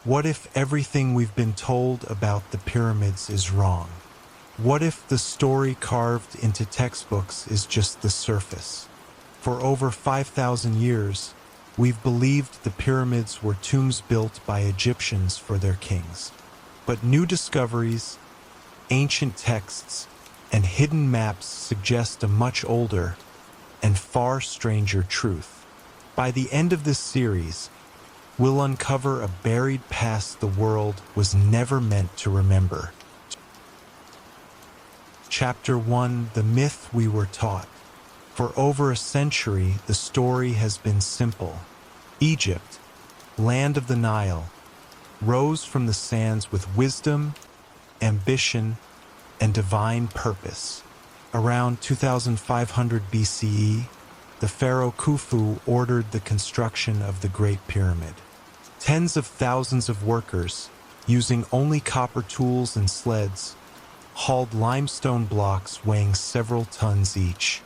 What if everything we've been told about the pyramids is wrong? What if the story carved into textbooks is just the surface? For over 5,000 years, we've believed the pyramids were tombs built by Egyptians for their kings. But new discoveries, ancient texts, and hidden maps suggest a much older and far stranger truth. By the end of this series, we'll uncover a buried past the world was never meant to remember. Chapter 1: The Myth We Were Taught. For over a century, the story has been simple. Egypt, land of the Nile, rose from the sands with wisdom, ambition, and divine purpose. Around 2500 BCE, the pharaoh Khufu ordered the construction of the Great Pyramid. Tens of thousands of workers, using only copper tools and sleds, hauled limestone blocks weighing several tons each.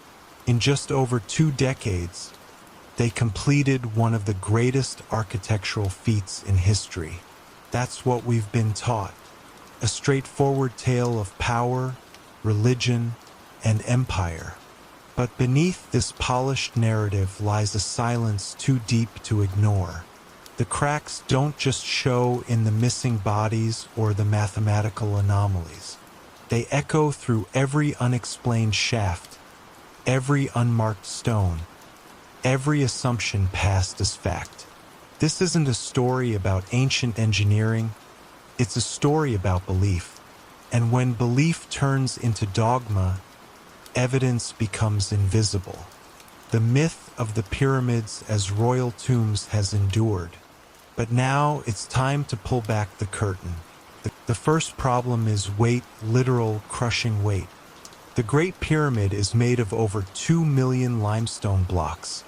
In just over 2 decades, they completed one of the greatest architectural feats in history. That's what we've been taught. A straightforward tale of power, religion, and empire. But beneath this polished narrative lies a silence too deep to ignore. The cracks don't just show in the missing bodies or the mathematical anomalies. They echo through every unexplained shaft, every unmarked stone, every assumption passed as fact. This isn't a story about ancient engineering, it's a story about belief. And when belief turns into dogma, evidence becomes invisible. The myth of the pyramids as royal tombs has endured, but now it's time to pull back the curtain. The first problem is weight, literal crushing weight. The Great Pyramid is made of over 2 million limestone blocks,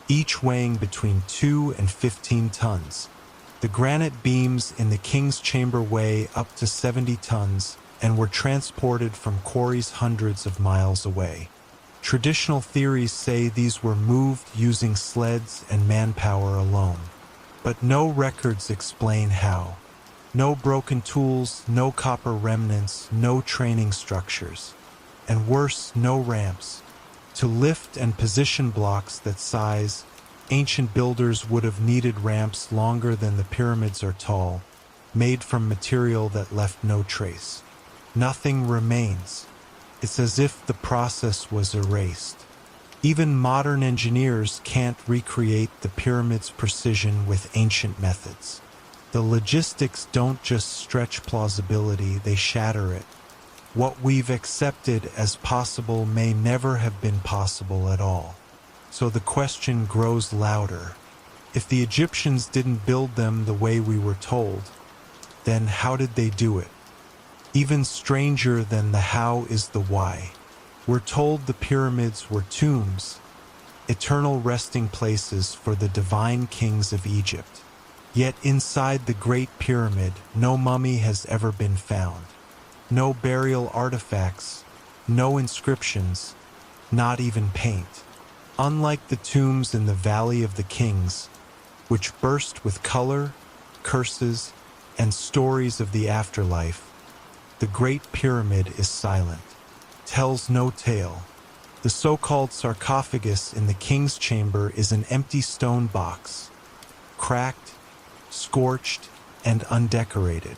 each weighing between 2 and 15 tons. The granite beams in the King's Chamber weigh up to 70 tons and were transported from quarries hundreds of miles away. Traditional theories say these were moved using sleds and manpower alone, but no records explain how. No broken tools, no copper remnants, no training structures, and worse, no ramps. To lift and position blocks that size, ancient builders would have needed ramps longer than the pyramids are tall, made from material that left no trace. Nothing remains. It's as if the process was erased. Even modern engineers can't recreate the pyramid's precision with ancient methods. The logistics don't just stretch plausibility, they shatter it. What we've accepted as possible may never have been possible at all. So the question grows louder. If the Egyptians didn't build them the way we were told, then how did they do it? Even stranger than the how is the why. We're told the pyramids were tombs, eternal resting places for the divine kings of Egypt. Yet inside the Great Pyramid, no mummy has ever been found. No burial artifacts, no inscriptions, not even paint. Unlike the tombs in the Valley of the Kings, which burst with color, curses, and stories of the afterlife, the Great Pyramid is silent, tells no tale. The so-called sarcophagus in the King's Chamber is an empty stone box, cracked, scorched, and undecorated.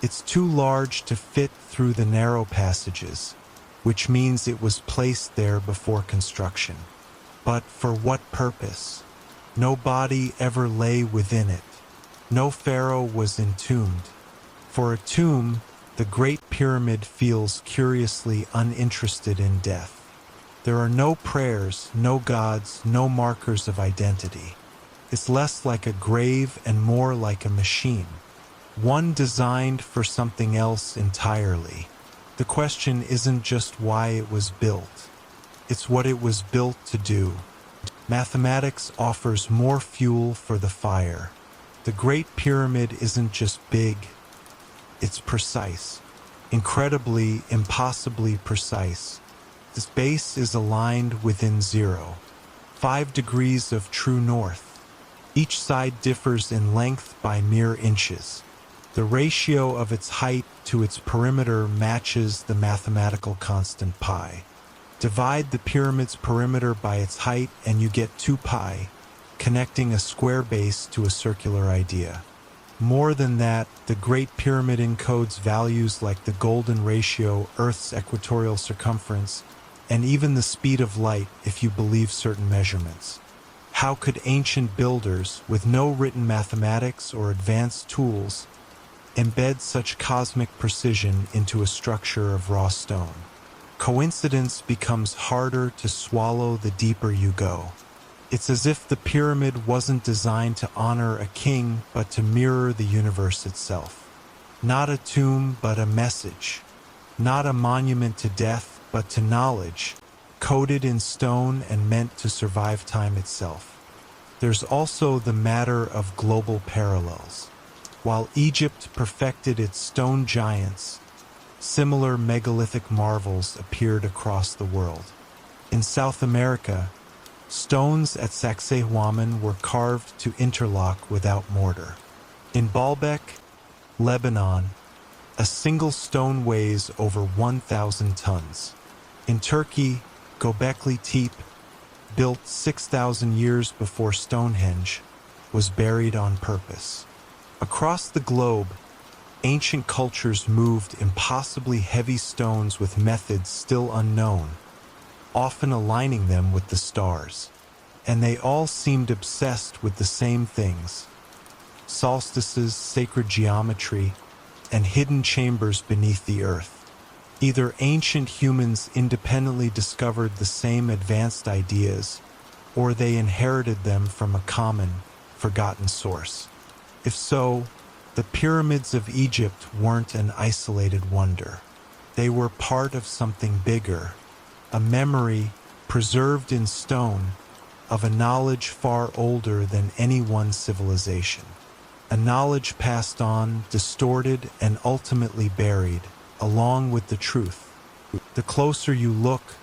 It's too large to fit through the narrow passages, which means it was placed there before construction. But for what purpose? No body ever lay within it. No pharaoh was entombed. For a tomb, the Great Pyramid feels curiously uninterested in death. There are no prayers, no gods, no markers of identity. It's less like a grave and more like a machine, one designed for something else entirely. The question isn't just why it was built, it's what it was built to do. Mathematics offers more fuel for the fire. The Great Pyramid isn't just big, it's precise. Incredibly, impossibly precise. This base is aligned within 0, 5 degrees of true north. Each side differs in length by mere inches. The ratio of its height to its perimeter matches the mathematical constant pi. Divide the pyramid's perimeter by its height and you get 2 pi, connecting a square base to a circular idea. More than that, the Great Pyramid encodes values like the golden ratio, Earth's equatorial circumference, and even the speed of light if you believe certain measurements. How could ancient builders, with no written mathematics or advanced tools, embed such cosmic precision into a structure of raw stone? Coincidence becomes harder to swallow the deeper you go. It's as if the pyramid wasn't designed to honor a king, but to mirror the universe itself. Not a tomb, but a message. Not a monument to death, but to knowledge, coded in stone and meant to survive time itself. There's also the matter of global parallels. While Egypt perfected its stone giants, similar megalithic marvels appeared across the world. In South America, stones at Sacsayhuaman were carved to interlock without mortar. In Baalbek, Lebanon, a single stone weighs over 1,000 tons. In Turkey, Göbekli Tepe, built 6,000 years before Stonehenge, was buried on purpose. Across the globe, ancient cultures moved impossibly heavy stones with methods still unknown, often aligning them with the stars. And they all seemed obsessed with the same things: solstices, sacred geometry, and hidden chambers beneath the earth. Either ancient humans independently discovered the same advanced ideas, or they inherited them from a common, forgotten source. If so, the pyramids of Egypt weren't an isolated wonder. They were part of something bigger, a memory preserved in stone of a knowledge far older than any one civilization. A knowledge passed on, distorted, and ultimately buried, along with the truth. The closer you look,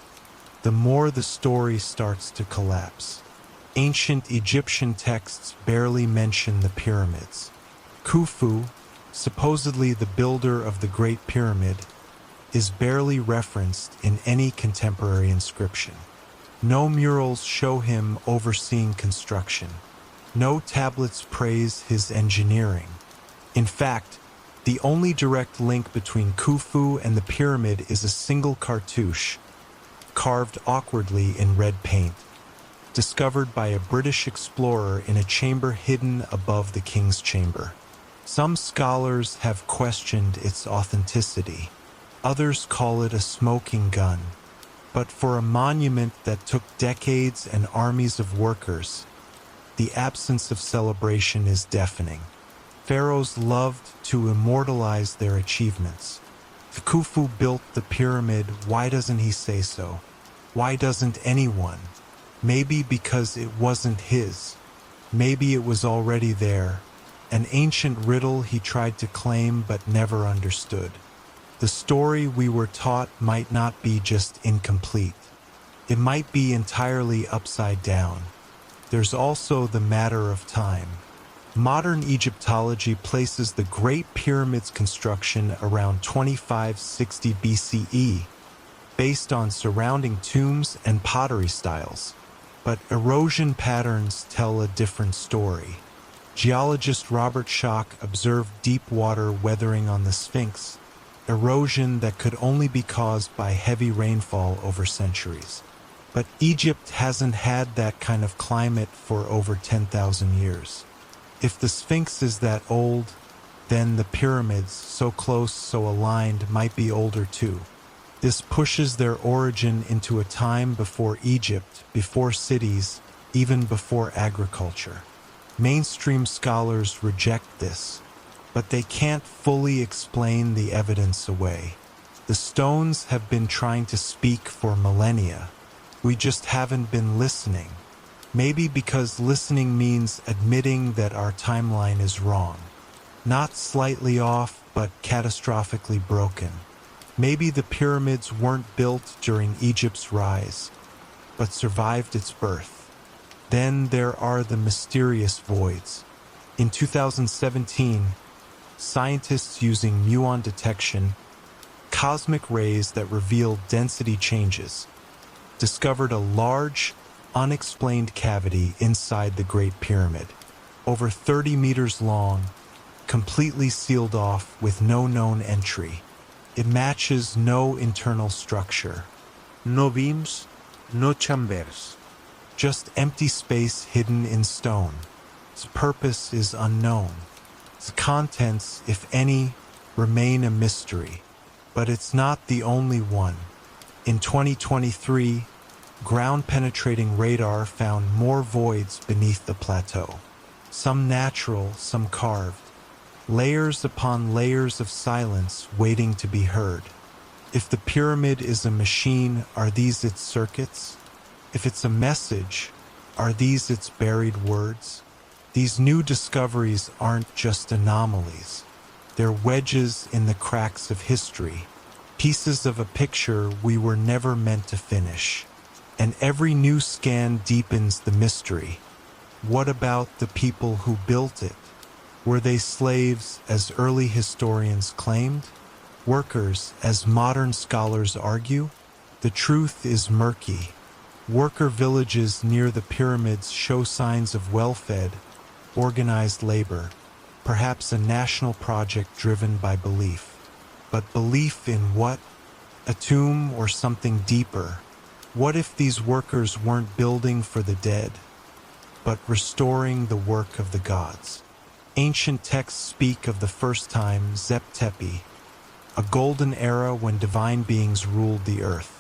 the more the story starts to collapse. Ancient Egyptian texts barely mention the pyramids. Khufu, supposedly the builder of the Great Pyramid, is barely referenced in any contemporary inscription. No murals show him overseeing construction. No tablets praise his engineering. In fact, the only direct link between Khufu and the pyramid is a single cartouche, carved awkwardly in red paint, discovered by a British explorer in a chamber hidden above the king's chamber. Some scholars have questioned its authenticity. Others call it a smoking gun. But for a monument that took decades and armies of workers, the absence of celebration is deafening. Pharaohs loved to immortalize their achievements. If Khufu built the pyramid, why doesn't he say so? Why doesn't anyone? Maybe because it wasn't his. Maybe it was already there, an ancient riddle he tried to claim but never understood. The story we were taught might not be just incomplete. It might be entirely upside down. There's also the matter of time. Modern Egyptology places the Great Pyramid's construction around 2560 BCE, based on surrounding tombs and pottery styles. But erosion patterns tell a different story. Geologist Robert Schoch observed deep water weathering on the Sphinx, erosion that could only be caused by heavy rainfall over centuries. But Egypt hasn't had that kind of climate for over 10,000 years. If the Sphinx is that old, then the pyramids, so close, so aligned, might be older too. This pushes their origin into a time before Egypt, before cities, even before agriculture. Mainstream scholars reject this, but they can't fully explain the evidence away. The stones have been trying to speak for millennia. We just haven't been listening. Maybe because listening means admitting that our timeline is wrong. Not slightly off, but catastrophically broken. Maybe the pyramids weren't built during Egypt's rise, but survived its birth. Then there are the mysterious voids. In 2017, scientists using muon detection, cosmic rays that reveal density changes, discovered a large, unexplained cavity inside the Great Pyramid, over 30 meters long, completely sealed off with no known entry. It matches no internal structure. No beams, no chambers. Just empty space hidden in stone. Its purpose is unknown. Its contents, if any, remain a mystery. But it's not the only one. In 2023, ground-penetrating radar found more voids beneath the plateau. Some natural, some carved. Layers upon layers of silence waiting to be heard. If the pyramid is a machine, are these its circuits? If it's a message, are these its buried words? These new discoveries aren't just anomalies. They're wedges in the cracks of history, pieces of a picture we were never meant to finish. And every new scan deepens the mystery. What about the people who built it? Were they slaves, as early historians claimed? Workers, as modern scholars argue? The truth is murky. Worker villages near the pyramids show signs of well-fed, organized labor, perhaps a national project driven by belief. But belief in what? A tomb or something deeper? What if these workers weren't building for the dead, but restoring the work of the gods? Ancient texts speak of the first time, Zep-Tepi, a golden era when divine beings ruled the earth.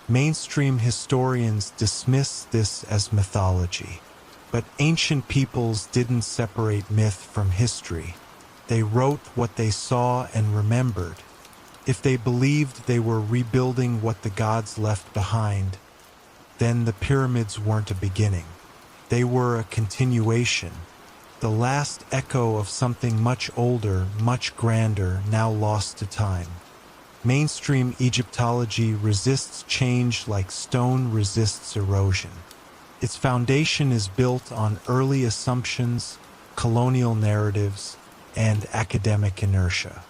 Mainstream historians dismiss this as mythology. But ancient peoples didn't separate myth from history. They wrote what they saw and remembered. If they believed they were rebuilding what the gods left behind, then the pyramids weren't a beginning. They were a continuation, the last echo of something much older, much grander, now lost to time. Mainstream Egyptology resists change like stone resists erosion. Its foundation is built on early assumptions, colonial narratives, and academic inertia.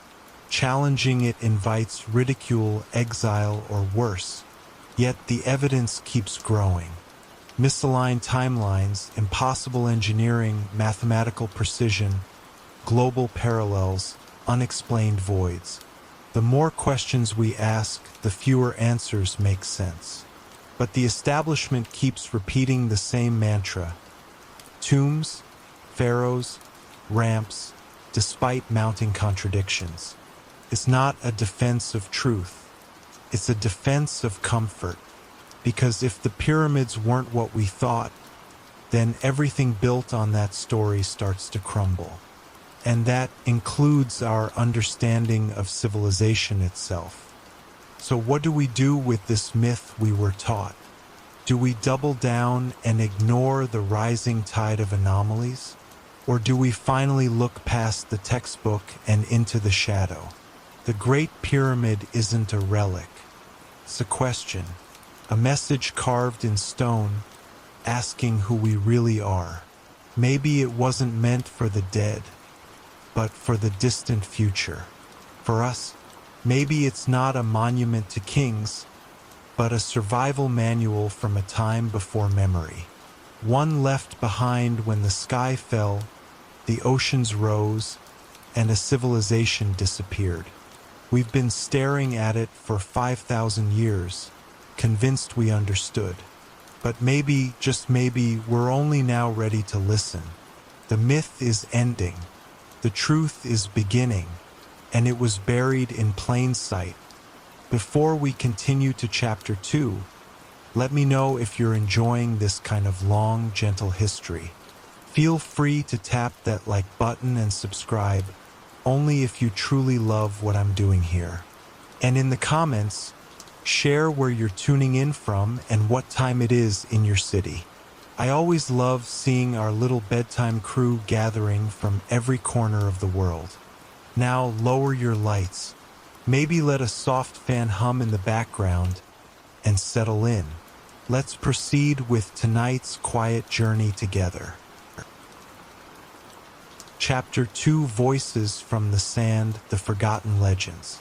Challenging it invites ridicule, exile, or worse. Yet the evidence keeps growing. Misaligned timelines, impossible engineering, mathematical precision, global parallels, unexplained voids. The more questions we ask, the fewer answers make sense. But the establishment keeps repeating the same mantra. Tombs, pharaohs, ramps, despite mounting contradictions. It's not a defense of truth. It's a defense of comfort. Because if the pyramids weren't what we thought, then everything built on that story starts to crumble. And that includes our understanding of civilization itself. So what do we do with this myth we were taught? Do we double down and ignore the rising tide of anomalies? Or do we finally look past the textbook and into the shadow? The Great Pyramid isn't a relic. It's a question, a message carved in stone, asking who we really are. Maybe it wasn't meant for the dead, but for the distant future. For us, maybe it's not a monument to kings, but a survival manual from a time before memory. One left behind when the sky fell, the oceans rose, and a civilization disappeared. We've been staring at it for 5,000 years, convinced we understood. But maybe, just maybe, we're only now ready to listen. The myth is ending. The truth is beginning. And it was buried in plain sight. Before we continue to Chapter 2, let me know if you're enjoying this kind of long, gentle history. Feel free to tap that like button and subscribe, only if you truly love what I'm doing here. And in the comments, share where you're tuning in from and what time it is in your city. I always love seeing our little bedtime crew gathering from every corner of the world. Now lower your lights. Maybe let a soft fan hum in the background and settle in. Let's proceed with tonight's quiet journey together. Chapter 2: Voices from the Sand, the Forgotten Legends.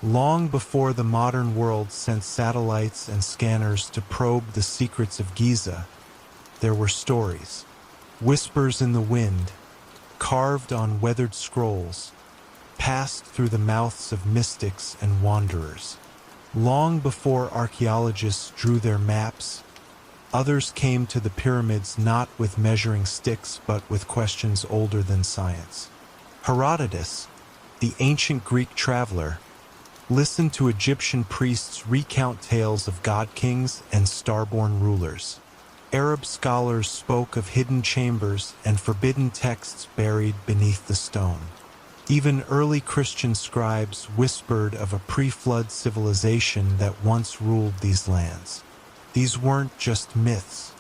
Long before the modern world sent satellites and scanners to probe the secrets of Giza, there were stories, whispers in the wind, carved on weathered scrolls, passed through the mouths of mystics and wanderers. Long before archaeologists drew their maps, others came to the pyramids not with measuring sticks but with questions older than science. Herodotus, the ancient Greek traveler, listened to Egyptian priests recount tales of god-kings and star-born rulers. Arab scholars spoke of hidden chambers and forbidden texts buried beneath the stone. Even early Christian scribes whispered of a pre-flood civilization that once ruled these lands. These weren't just myths.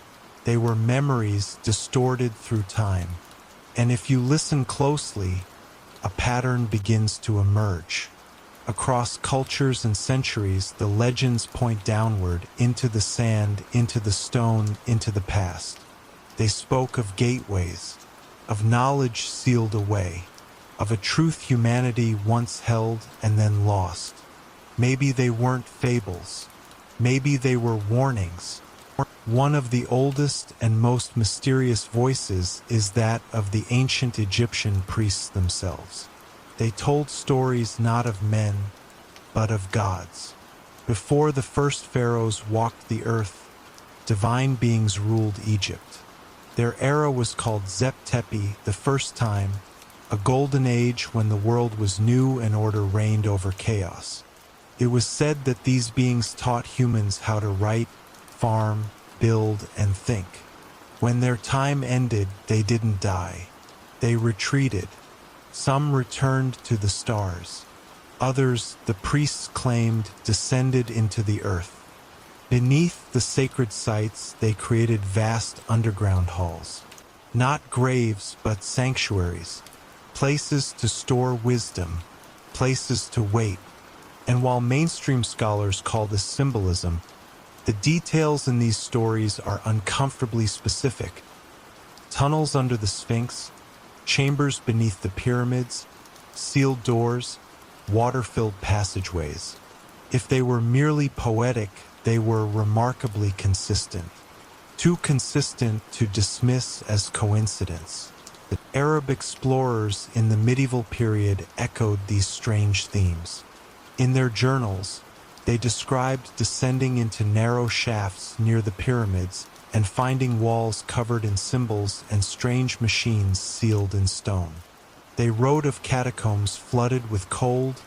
They were memories distorted through time. And if you listen closely, a pattern begins to emerge. Across cultures and centuries, the legends point downward, into the sand, into the stone, into the past. They spoke of gateways, of knowledge sealed away, of a truth humanity once held and then lost. Maybe they weren't fables. Maybe they were warnings. One of the oldest and most mysterious voices is that of the ancient Egyptian priests themselves. They told stories not of men, but of gods. Before the first pharaohs walked the earth, divine beings ruled Egypt. Their era was called Zep-Tepi, the first time, a golden age when the world was new and order reigned over chaos. It was said that these beings taught humans how to write, farm, build, and think. When their time ended, they didn't die. They retreated. Some returned to the stars. Others, the priests claimed, descended into the earth. Beneath the sacred sites, they created vast underground halls. Not graves, but sanctuaries. Places to store wisdom. Places to wait. And while mainstream scholars call this symbolism, the details in these stories are uncomfortably specific. Tunnels under the Sphinx, chambers beneath the pyramids, sealed doors, water-filled passageways. If they were merely poetic, they were remarkably consistent. Too consistent to dismiss as coincidence. The Arab explorers in the medieval period echoed these strange themes. In their journals, they described descending into narrow shafts near the pyramids and finding walls covered in symbols and strange machines sealed in stone. They wrote of catacombs flooded with cold,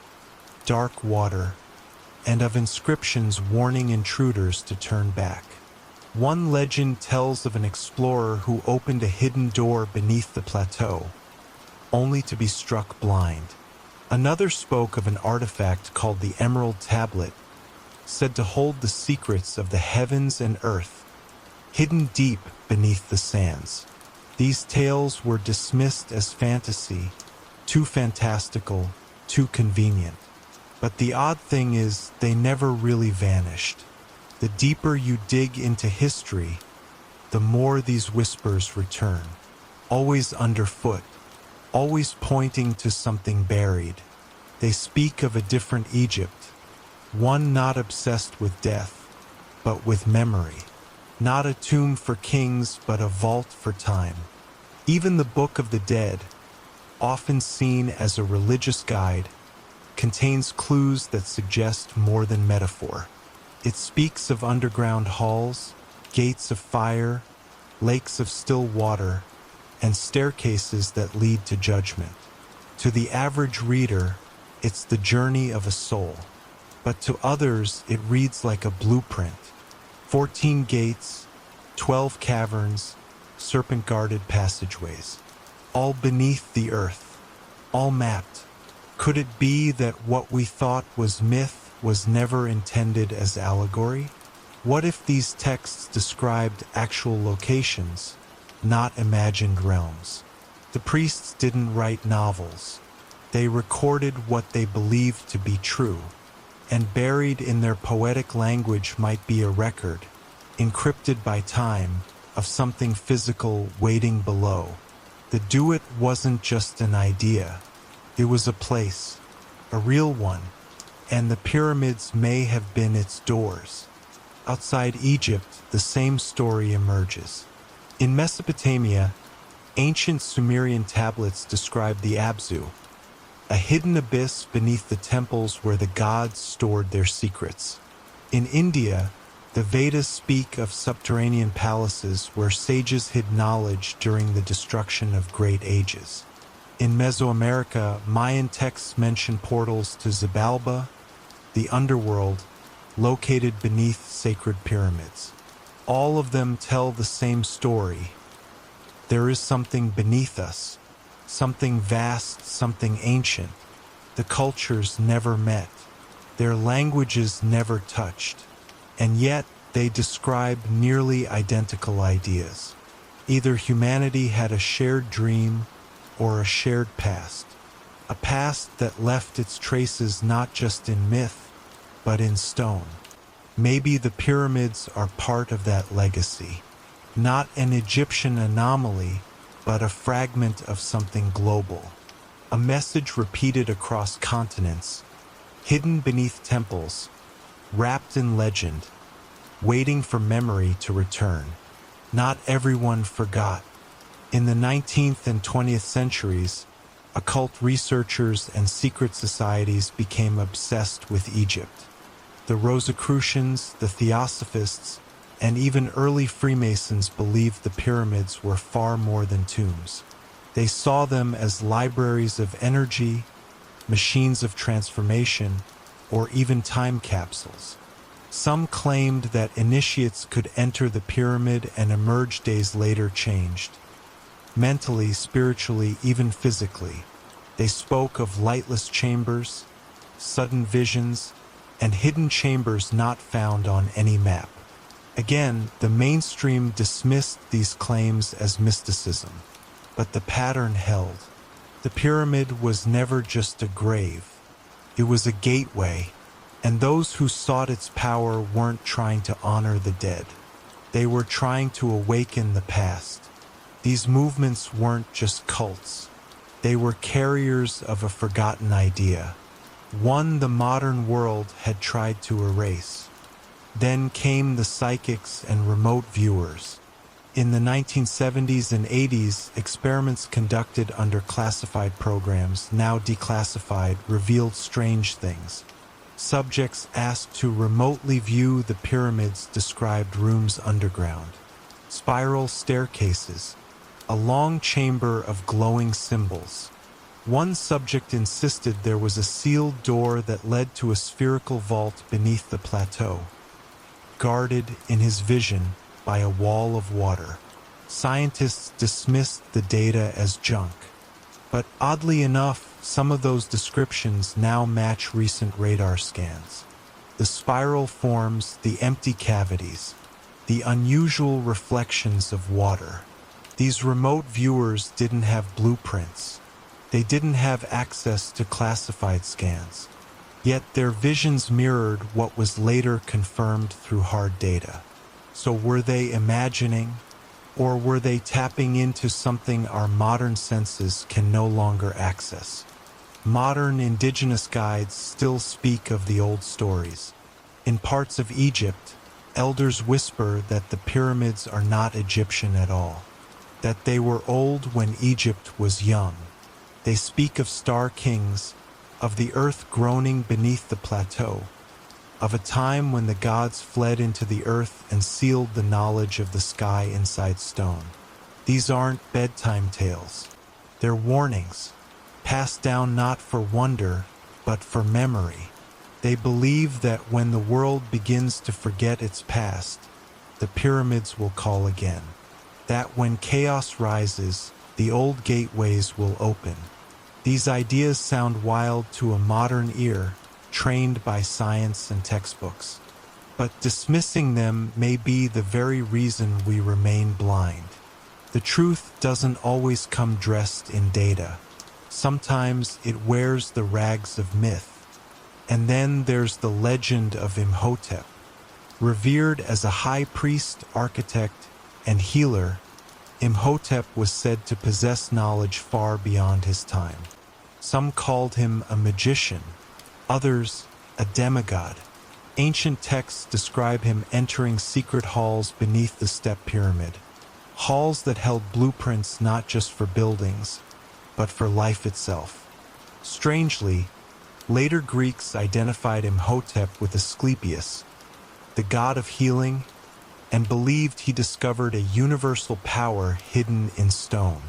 dark water, and of inscriptions warning intruders to turn back. One legend tells of an explorer who opened a hidden door beneath the plateau, only to be struck blind. Another spoke of an artifact called the Emerald Tablet, said to hold the secrets of the heavens and earth, hidden deep beneath the sands. These tales were dismissed as fantasy, too fantastical, too convenient. But the odd thing is, they never really vanished. The deeper you dig into history, the more these whispers return, always underfoot, always pointing to something buried. They speak of a different Egypt, one not obsessed with death, but with memory. Not a tomb for kings, but a vault for time. Even the Book of the Dead, often seen as a religious guide, contains clues that suggest more than metaphor. It speaks of underground halls, gates of fire, lakes of still water, and staircases that lead to judgment. To the average reader, it's the journey of a soul. But to others, it reads like a blueprint. 14 gates, 12 caverns, serpent-guarded passageways, all beneath the earth, all mapped. Could it be that what we thought was myth was never intended as allegory? What if these texts described actual locations, not imagined realms? The priests didn't write novels. They recorded what they believed to be true, and buried in their poetic language might be a record, encrypted by time, of something physical waiting below. The do-it wasn't just an idea. It was a place, a real one, and the pyramids may have been its doors. Outside Egypt, the same story emerges. In Mesopotamia, ancient Sumerian tablets describe the Abzu, a hidden abyss beneath the temples where the gods stored their secrets. In India, the Vedas speak of subterranean palaces where sages hid knowledge during the destruction of great ages. In Mesoamerica, Mayan texts mention portals to Xibalba, the underworld, located beneath sacred pyramids. All of them tell the same story. There is something beneath us, something vast, something ancient. The cultures never met. Their languages never touched. And yet they describe nearly identical ideas. Either humanity had a shared dream or a shared past. A past that left its traces not just in myth, but in stone. Maybe the pyramids are part of that legacy. Not an Egyptian anomaly, but a fragment of something global. A message repeated across continents, hidden beneath temples, wrapped in legend, waiting for memory to return. Not everyone forgot. In the 19th and 20th centuries, occult researchers and secret societies became obsessed with Egypt. The Rosicrucians, the Theosophists, and even early Freemasons believed the pyramids were far more than tombs. They saw them as libraries of energy, machines of transformation, or even time capsules. Some claimed that initiates could enter the pyramid and emerge days later changed. Mentally, spiritually, even physically. They spoke of lightless chambers, sudden visions, and hidden chambers not found on any map. Again, the mainstream dismissed these claims as mysticism, but the pattern held. The pyramid was never just a grave. It was a gateway, and those who sought its power weren't trying to honor the dead. They were trying to awaken the past. These movements weren't just cults. They were carriers of a forgotten idea, one the modern world had tried to erase. Then came the psychics and remote viewers. In the 1970s and 80s, experiments conducted under classified programs, now declassified, revealed strange things. Subjects asked to remotely view the pyramids described rooms underground, spiral staircases, a long chamber of glowing symbols. One subject insisted there was a sealed door that led to a spherical vault beneath the plateau, guarded in his vision by a wall of water. Scientists dismissed the data as junk, but oddly enough, some of those descriptions now match recent radar scans. The spiral forms, the empty cavities, the unusual reflections of water. These remote viewers didn't have blueprints. They didn't have access to classified scans. Yet their visions mirrored what was later confirmed through hard data. So were they imagining, or were they tapping into something our modern senses can no longer access? Modern indigenous guides still speak of the old stories. In parts of Egypt, elders whisper that the pyramids are not Egyptian at all, that they were old when Egypt was young. They speak of star kings, of the earth groaning beneath the plateau, of a time when the gods fled into the earth and sealed the knowledge of the sky inside stone. These aren't bedtime tales. They're warnings, passed down not for wonder, but for memory. They believe that when the world begins to forget its past, the pyramids will call again. That when chaos rises, the old gateways will open. These ideas sound wild to a modern ear, trained by science and textbooks. But dismissing them may be the very reason we remain blind. The truth doesn't always come dressed in data. Sometimes it wears the rags of myth. And then there's the legend of Imhotep, Revered as a high priest, architect, and healer, Imhotep was said to possess knowledge far beyond his time. Some called him a magician, others a demigod. Ancient texts describe him entering secret halls beneath the step pyramid, halls that held blueprints not just for buildings, but for life itself. Strangely, later Greeks identified Imhotep with Asclepius, the god of healing, and believed he discovered a universal power hidden in stone.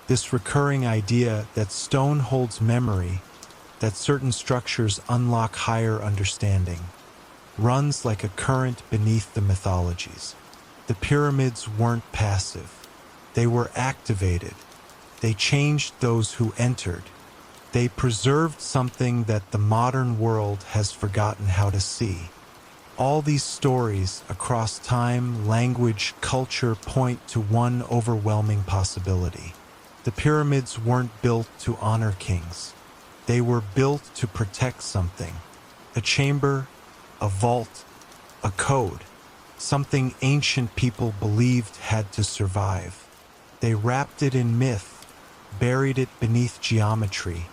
This recurring idea that stone holds memory, that certain structures unlock higher understanding, runs like a current beneath the mythologies. The pyramids weren't passive. They were activated. They changed those who entered. They preserved something that the modern world has forgotten how to see. All these stories across time, language, culture point to one overwhelming possibility. The pyramids weren't built to honor kings. They were built to protect something. A chamber, a vault, a code. Something ancient people believed had to survive. They wrapped it in myth, buried it beneath geometry,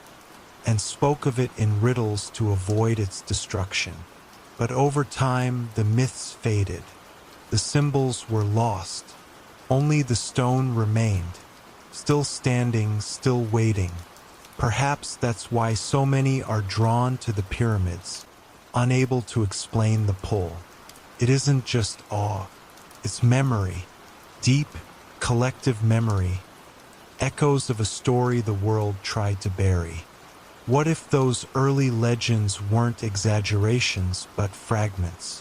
and spoke of it in riddles to avoid its destruction. But over time, the myths faded. The symbols were lost. Only the stone remained, still standing, still waiting. Perhaps that's why so many are drawn to the pyramids, unable to explain the pull. It isn't just awe, it's memory, deep, collective memory, echoes of a story the world tried to bury. What if those early legends weren't exaggerations but fragments?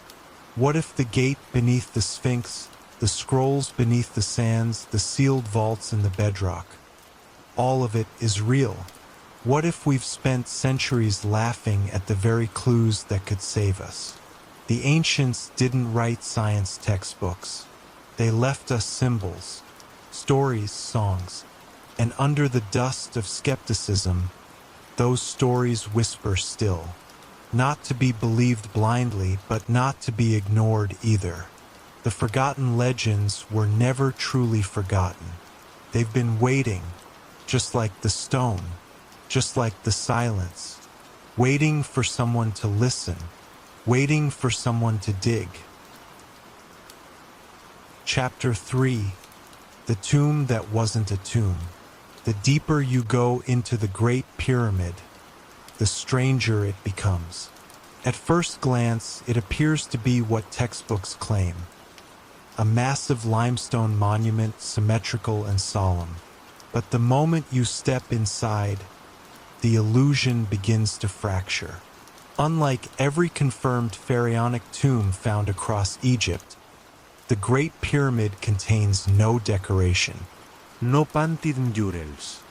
What if the gate beneath the Sphinx, the scrolls beneath the sands, the sealed vaults in the bedrock, all of it is real? What if we've spent centuries laughing at the very clues that could save us? The ancients didn't write science textbooks. They left us symbols, stories, songs, and under the dust of skepticism, those stories whisper still, not to be believed blindly, but not to be ignored either. The forgotten legends were never truly forgotten. They've been waiting, just like the stone, just like the silence, waiting for someone to listen, waiting for someone to dig. Chapter 3: The Tomb That Wasn't a Tomb. The deeper you go into the Great Pyramid, the stranger it becomes. At first glance, it appears to be what textbooks claim: a massive limestone monument, symmetrical and solemn. But the moment you step inside, the illusion begins to fracture. Unlike every confirmed pharaonic tomb found across Egypt, the Great Pyramid contains no decoration. No painted murals.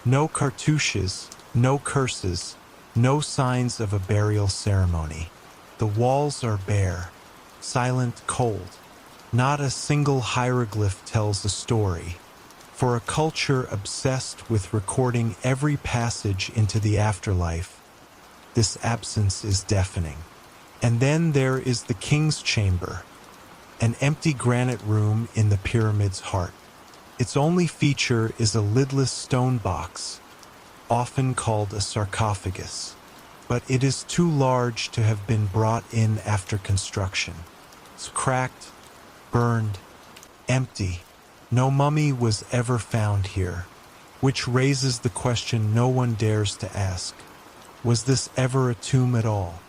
No cartouches, no curses, no signs of a burial ceremony. The walls are bare, silent, cold. Not a single hieroglyph tells a story. For a culture obsessed with recording every passage into the afterlife, this absence is deafening. And then there is the king's chamber, an empty granite room in the pyramid's heart. Its only feature is a lidless stone box, often called a sarcophagus, but it is too large to have been brought in after construction. It's cracked, burned, empty. No mummy was ever found here, which raises the question no one dares to ask. Was this ever a tomb at all?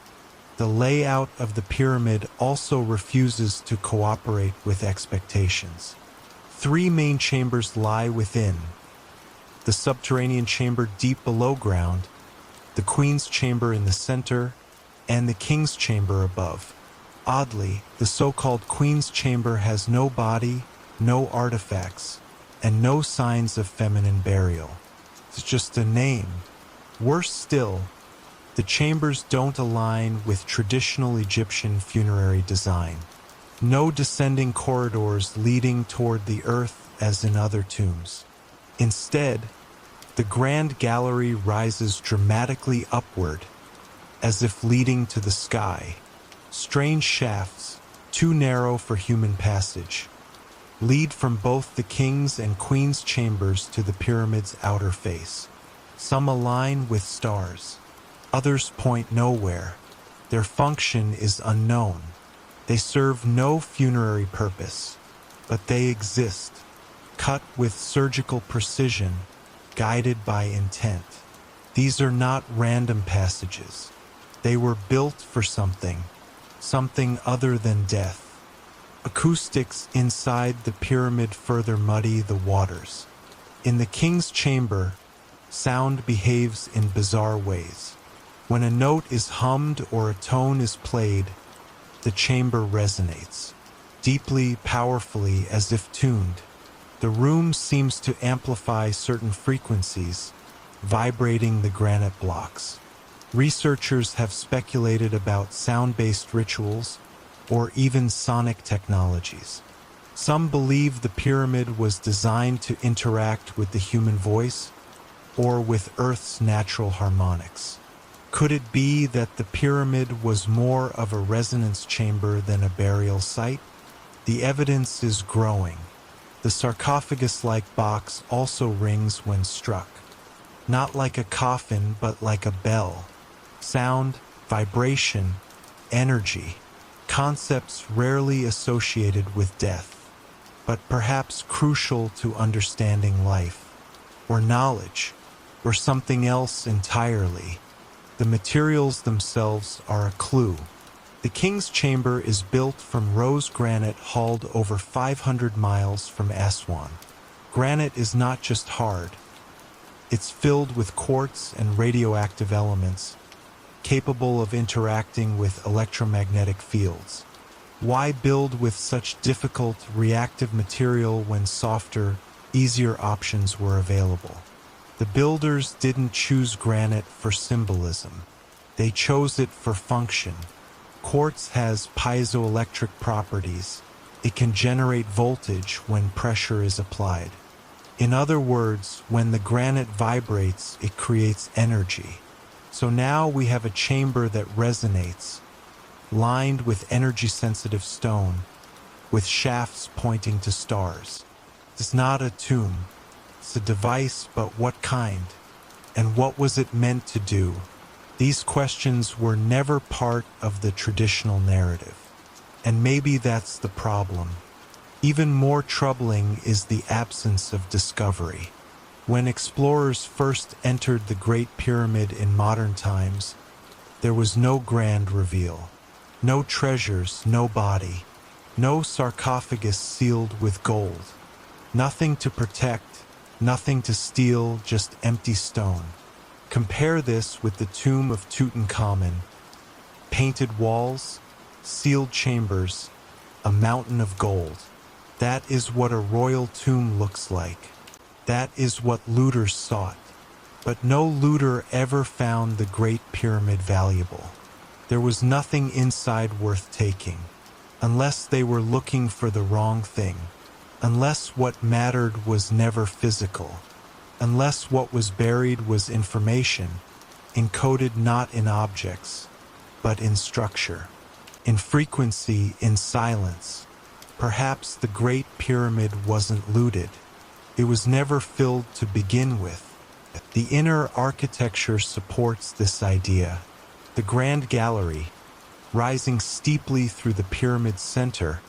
The layout of the pyramid also refuses to cooperate with expectations. 3 main chambers lie within: the subterranean chamber deep below ground, the queen's chamber in the center, and the king's chamber above. Oddly, the so-called queen's chamber has no body, no artifacts, and no signs of feminine burial. It's just a name. Worse still, the chambers don't align with traditional Egyptian funerary design. No descending corridors leading toward the earth as in other tombs. Instead, the grand gallery rises dramatically upward, as if leading to the sky. Strange shafts, too narrow for human passage, lead from both the king's and queen's chambers to the pyramid's outer face. Some align with stars, others point nowhere. Their function is unknown. They serve no funerary purpose, but they exist, cut with surgical precision, guided by intent. These are not random passages. They were built for something other than death. Acoustics inside the pyramid further muddy the waters. In the king's chamber, sound behaves in bizarre ways. When a note is hummed or a tone is played, the chamber resonates, deeply, powerfully, as if tuned. The room seems to amplify certain frequencies, vibrating the granite blocks. Researchers have speculated about sound-based rituals or even sonic technologies. Some believe the pyramid was designed to interact with the human voice or with Earth's natural harmonics. Could it be that the pyramid was more of a resonance chamber than a burial site? The evidence is growing. The sarcophagus-like box also rings when struck. Not like a coffin, but like a bell. Sound, vibration, energy. Concepts rarely associated with death, but perhaps crucial to understanding life, or knowledge, or something else entirely. The materials themselves are a clue. The king's chamber is built from rose granite hauled over 500 miles from Aswan. Granite is not just hard. It's filled with quartz and radioactive elements, capable of interacting with electromagnetic fields. Why build with such difficult, reactive material when softer, easier options were available? The builders didn't choose granite for symbolism. They chose it for function. Quartz has piezoelectric properties. It can generate voltage when pressure is applied. In other words, when the granite vibrates, it creates energy. So now we have a chamber that resonates, lined with energy-sensitive stone, with shafts pointing to stars. It's not a tomb. It's a device, but what kind? And what was it meant to do? These questions were never part of the traditional narrative. And maybe that's the problem. Even more troubling is the absence of discovery. When explorers first entered the Great Pyramid in modern times, there was no grand reveal. No treasures, no body, no sarcophagus sealed with gold. Nothing to protect, nothing to steal, just empty stone. Compare this with the tomb of Tutankhamun. Painted walls, sealed chambers, a mountain of gold. That is what a royal tomb looks like. That is what looters sought. But no looter ever found the Great Pyramid valuable. There was nothing inside worth taking, unless they were looking for the wrong thing, unless what mattered was never physical, unless what was buried was information, encoded not in objects, but in structure, in frequency, in silence. Perhaps the Great Pyramid wasn't looted. It was never filled to begin with. The inner architecture supports this idea. The Grand Gallery, rising steeply through the pyramid's center,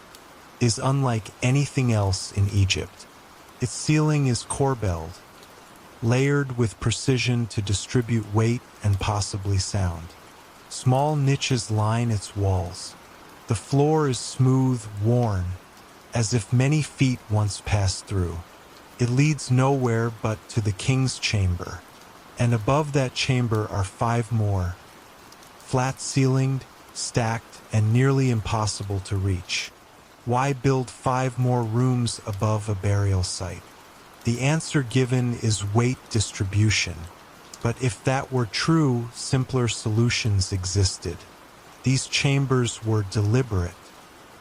is unlike anything else in Egypt. Its ceiling is corbelled, layered with precision to distribute weight and possibly sound. Small niches line its walls. The floor is smooth, worn, as if many feet once passed through. It leads nowhere but to the king's chamber, and above that chamber are 5 more, flat-ceilinged, stacked, and nearly impossible to reach. Why build 5 more rooms above a burial site? The answer given is weight distribution. But if that were true, simpler solutions existed. These chambers were deliberate,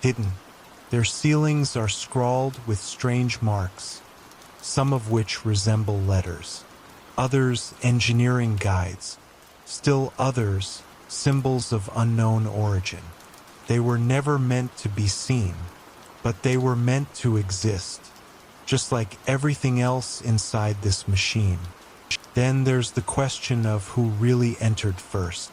hidden. Their ceilings are scrawled with strange marks, some of which resemble letters, others engineering guides, still others symbols of unknown origin. They were never meant to be seen, but they were meant to exist, just like everything else inside this machine. Then there's the question of who really entered first.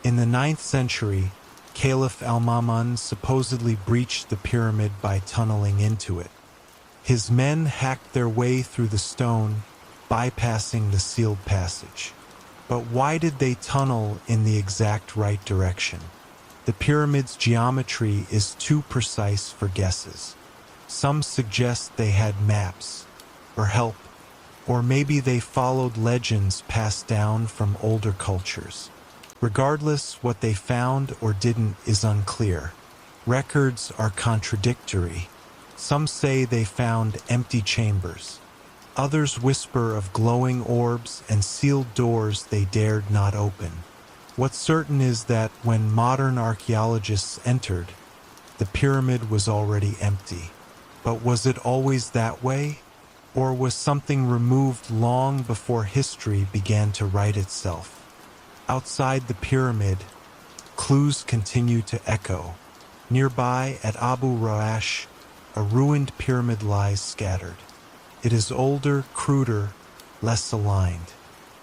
In the 9th century, Caliph al-Ma'mun supposedly breached the pyramid by tunneling into it. His men hacked their way through the stone, bypassing the sealed passage. But why did they tunnel in the exact right direction? The pyramid's geometry is too precise for guesses. Some suggest they had maps, or help, or maybe they followed legends passed down from older cultures. Regardless, what they found or didn't is unclear. Records are contradictory. Some say they found empty chambers. Others whisper of glowing orbs and sealed doors they dared not open. What's certain is that when modern archaeologists entered, the pyramid was already empty. But was it always that way? Or was something removed long before history began to write itself? Outside the pyramid, clues continue to echo. Nearby at Abu Rawash, a ruined pyramid lies scattered. It is older, cruder, less aligned.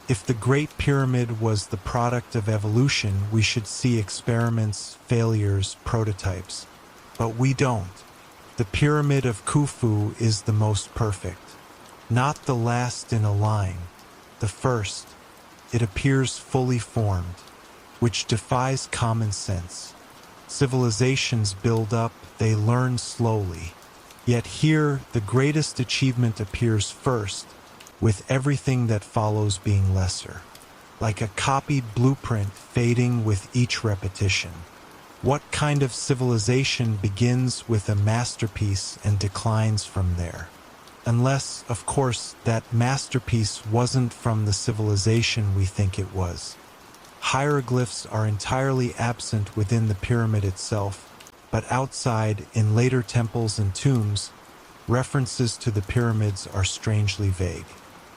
If the Great Pyramid was the product of evolution, we should see experiments, failures, prototypes. But we don't. The Pyramid of Khufu is the most perfect. Not the last in a line, the first. It appears fully formed, which defies common sense. Civilizations build up, they learn slowly. Yet here, the greatest achievement appears first, with everything that follows being lesser. Like a copied blueprint fading with each repetition. What kind of civilization begins with a masterpiece and declines from there? Unless, of course, that masterpiece wasn't from the civilization we think it was. Hieroglyphs are entirely absent within the pyramid itself, but outside, in later temples and tombs, references to the pyramids are strangely vague.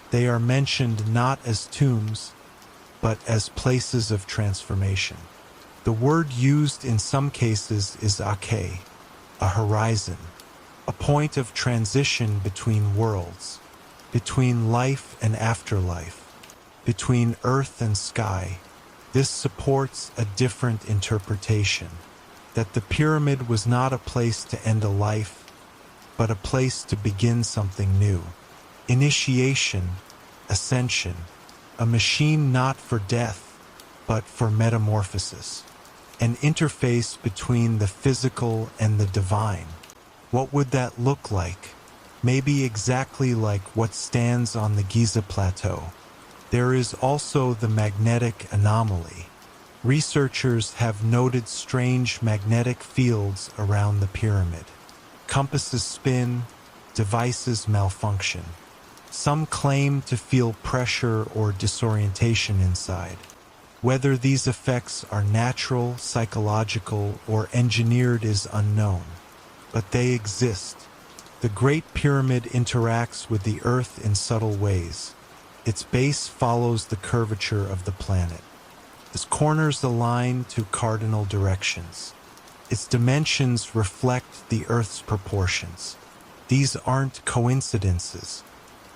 They are mentioned not as tombs, but as places of transformation. The word used in some cases is ake, a horizon, a point of transition between worlds, between life and afterlife, between earth and sky. This supports a different interpretation, that the pyramid was not a place to end a life, but a place to begin something new. Initiation, ascension, a machine not for death, but for metamorphosis, an interface between the physical and the divine. What would that look like? Maybe exactly like what stands on the Giza plateau. There is also the magnetic anomaly. Researchers have noted strange magnetic fields around the pyramid. Compasses spin, devices malfunction. Some claim to feel pressure or disorientation inside. Whether these effects are natural, psychological, or engineered is unknown. But they exist. The Great Pyramid interacts with the Earth in subtle ways. Its base follows the curvature of the planet. Its corners align to cardinal directions. Its dimensions reflect the Earth's proportions. These aren't coincidences.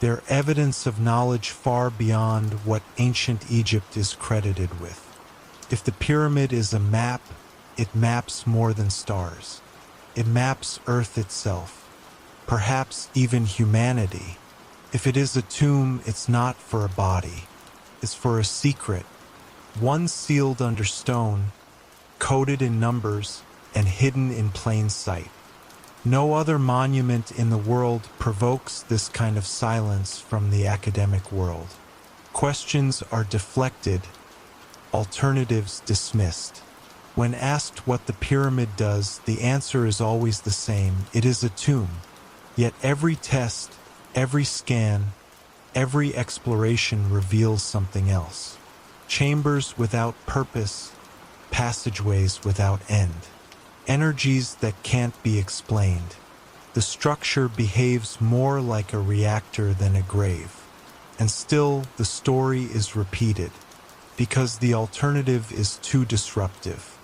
They're evidence of knowledge far beyond what ancient Egypt is credited with. If the pyramid is a map, it maps more than stars. It maps Earth itself, perhaps even humanity. If it is a tomb, it's not for a body. It's for a secret, one sealed under stone, coded in numbers, and hidden in plain sight. No other monument in the world provokes this kind of silence from the academic world. Questions are deflected, alternatives dismissed. When asked what the pyramid does, the answer is always the same. It is a tomb. Yet every test, every scan, every exploration reveals something else. Chambers without purpose, passageways without end. Energies that can't be explained. The structure behaves more like a reactor than a grave. And still, the story is repeated, because the alternative is too disruptive.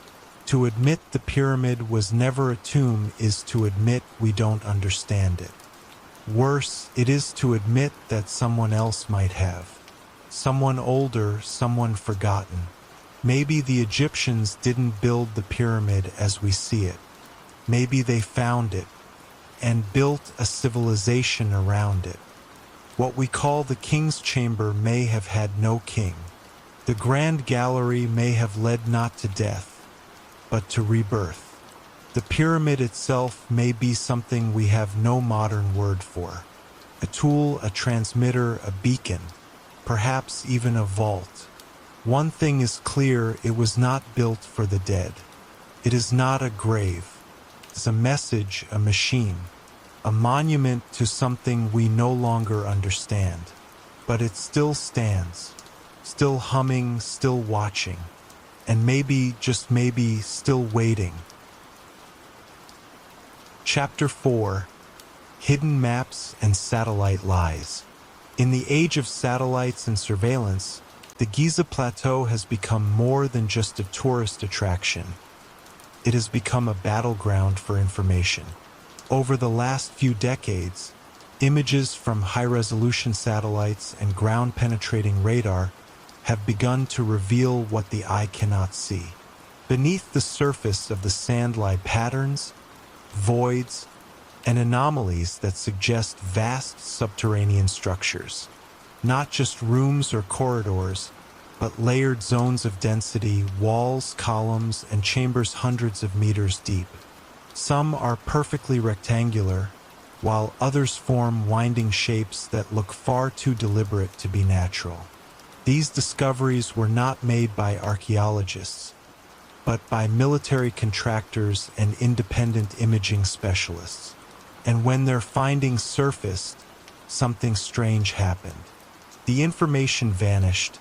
To admit the pyramid was never a tomb is to admit we don't understand it. Worse, it is to admit that someone else might have. Someone older, someone forgotten. Maybe the Egyptians didn't build the pyramid as we see it. Maybe they found it and built a civilization around it. What we call the king's chamber may have had no king. The grand gallery may have led not to death, but to rebirth. The pyramid itself may be something we have no modern word for. A tool, a transmitter, a beacon, perhaps even a vault. One thing is clear, it was not built for the dead. It is not a grave. It's a message, a machine, a monument to something we no longer understand. But it still stands, still humming, still watching, and maybe, just maybe, still waiting. Chapter 4: Hidden Maps and Satellite Lies. In the age of satellites and surveillance, the Giza Plateau has become more than just a tourist attraction. It has become a battleground for information. Over the last few decades, images from high-resolution satellites and ground-penetrating radar have begun to reveal what the eye cannot see. Beneath the surface of the sand lie patterns, voids, and anomalies that suggest vast subterranean structures. Not just rooms or corridors, but layered zones of density, walls, columns, and chambers hundreds of meters deep. Some are perfectly rectangular, while others form winding shapes that look far too deliberate to be natural. These discoveries were not made by archaeologists, but by military contractors and independent imaging specialists. And when their findings surfaced, something strange happened. The information vanished,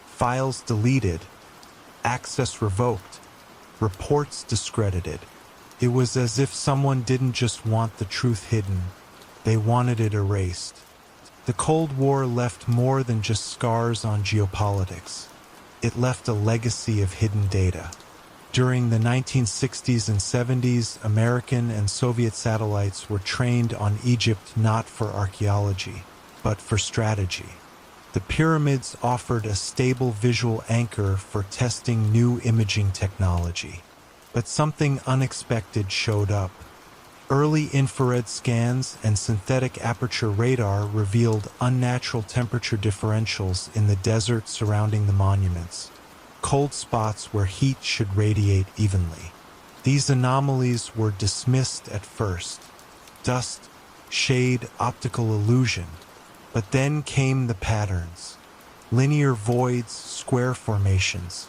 files deleted, access revoked, reports discredited. It was as if someone didn't just want the truth hidden, they wanted it erased. The Cold War left more than just scars on geopolitics. It left a legacy of hidden data. During the 1960s and 70s, American and Soviet satellites were trained on Egypt not for archaeology, but for strategy. The pyramids offered a stable visual anchor for testing new imaging technology. But something unexpected showed up. Early infrared scans and synthetic aperture radar revealed unnatural temperature differentials in the desert surrounding the monuments, cold spots where heat should radiate evenly. These anomalies were dismissed at first. Dust, shade, optical illusion. But then came the patterns. Linear voids, square formations.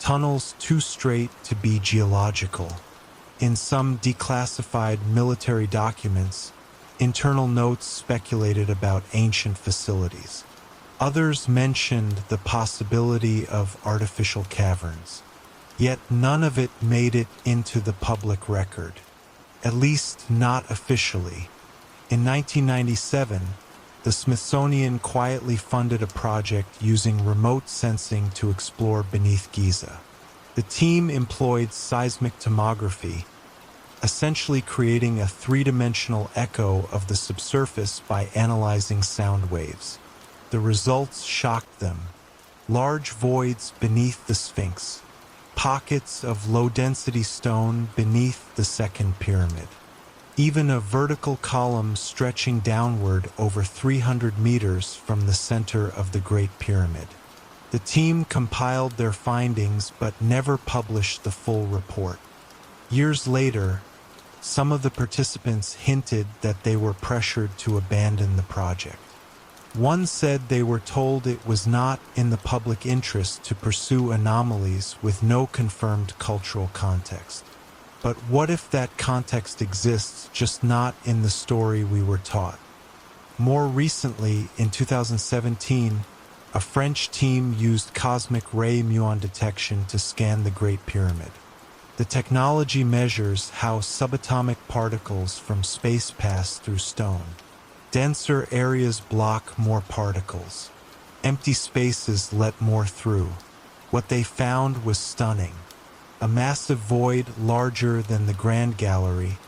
Tunnels too straight to be geological. In some declassified military documents, internal notes speculated about ancient facilities. Others mentioned the possibility of artificial caverns. Yet none of it made it into the public record, at least not officially. In 1997, the Smithsonian quietly funded a project using remote sensing to explore beneath Giza. The team employed seismic tomography, essentially creating a three-dimensional echo of the subsurface by analyzing sound waves. The results shocked them. Large voids beneath the Sphinx, pockets of low-density stone beneath the second pyramid. Even a vertical column stretching downward over 300 meters from the center of the Great Pyramid. The team compiled their findings but never published the full report. Years later, some of the participants hinted that they were pressured to abandon the project. One said they were told it was not in the public interest to pursue anomalies with no confirmed cultural context. But what if that context exists, just not in the story we were taught? More recently, in 2017, a French team used cosmic ray muon detection to scan the Great Pyramid. The technology measures how subatomic particles from space pass through stone. Denser areas block more particles. Empty spaces let more through. What they found was stunning. a massive void larger than the Grand Gallery,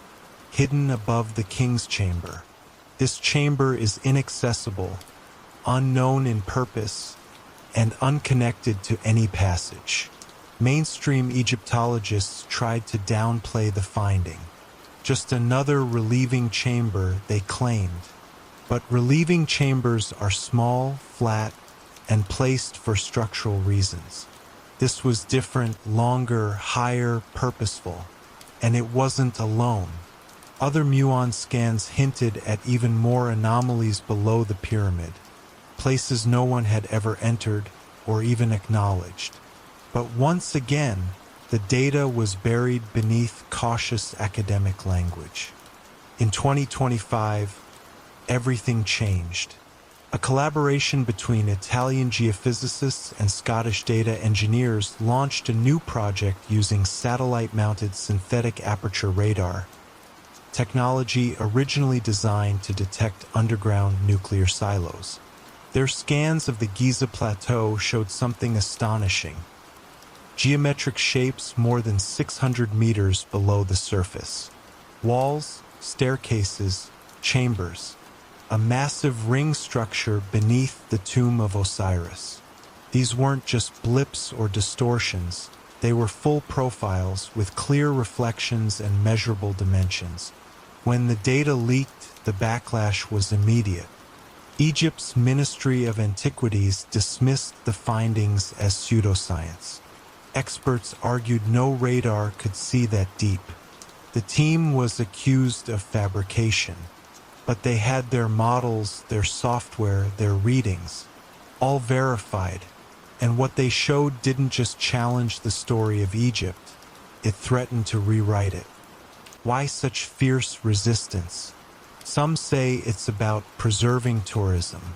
hidden above the King's Chamber. This chamber is inaccessible, unknown in purpose, and unconnected to any passage. Mainstream Egyptologists tried to downplay the finding. Just another relieving chamber, they claimed. But relieving chambers are small, flat, and placed for structural reasons. This was different, longer, higher, purposeful. And it wasn't alone. Other muon scans hinted at even more anomalies below the pyramid, places no one had ever entered or even acknowledged. But once again, the data was buried beneath cautious academic language. In 2025, everything changed. A collaboration between Italian geophysicists and Scottish data engineers launched a new project using satellite-mounted synthetic aperture radar, technology originally designed to detect underground nuclear silos. Their scans of the Giza plateau showed something astonishing. Geometric shapes more than 600 meters below the surface. Walls, staircases, chambers. A massive ring structure beneath the tomb of Osiris. These weren't just blips or distortions. They were full profiles with clear reflections and measurable dimensions. When the data leaked, the backlash was immediate. Egypt's Ministry of Antiquities dismissed the findings as pseudoscience. Experts argued no radar could see that deep. The team was accused of fabrication, but they had their models, their software, their readings, all verified, and what they showed didn't just challenge the story of Egypt, it threatened to rewrite it. Why such fierce resistance? Some say it's about preserving tourism.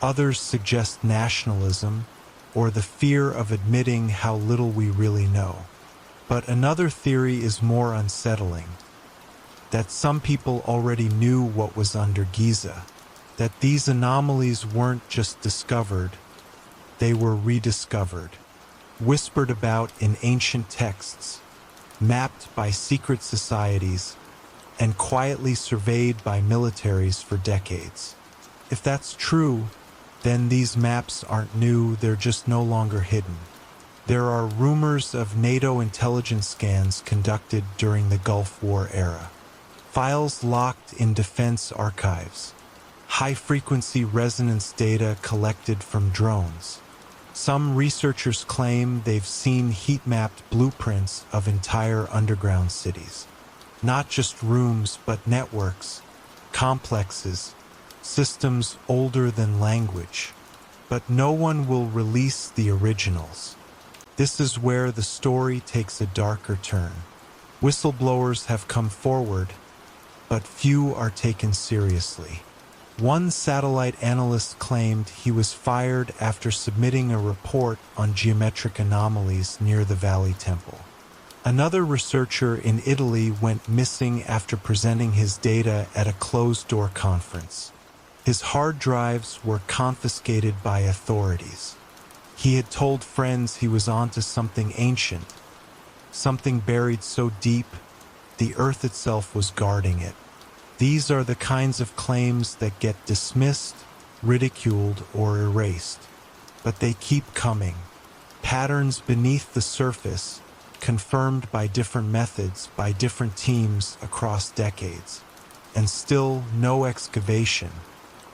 Others suggest nationalism, or the fear of admitting how little we really know. But another theory is more unsettling. That some people already knew what was under Giza. That these anomalies weren't just discovered, they were rediscovered. Whispered about in ancient texts, mapped by secret societies, and quietly surveyed by militaries for decades. If that's true, then these maps aren't new, they're just no longer hidden. There are rumors of NATO intelligence scans conducted during the Gulf War era. Files locked in defense archives. High-frequency resonance data collected from drones. Some researchers claim they've seen heat-mapped blueprints of entire underground cities. Not just rooms, but networks, complexes, systems older than language. But no one will release the originals. This is where the story takes a darker turn. Whistleblowers have come forward, but few are taken seriously. One satellite analyst claimed he was fired after submitting a report on geometric anomalies near the Valley Temple. Another researcher in Italy went missing after presenting his data at a closed-door conference. His hard drives were confiscated by authorities. He had told friends he was onto something ancient, something buried so deep, the earth itself was guarding it. These are the kinds of claims that get dismissed, ridiculed, or erased. But they keep coming. Patterns beneath the surface, confirmed by different methods, by different teams across decades. And still no excavation.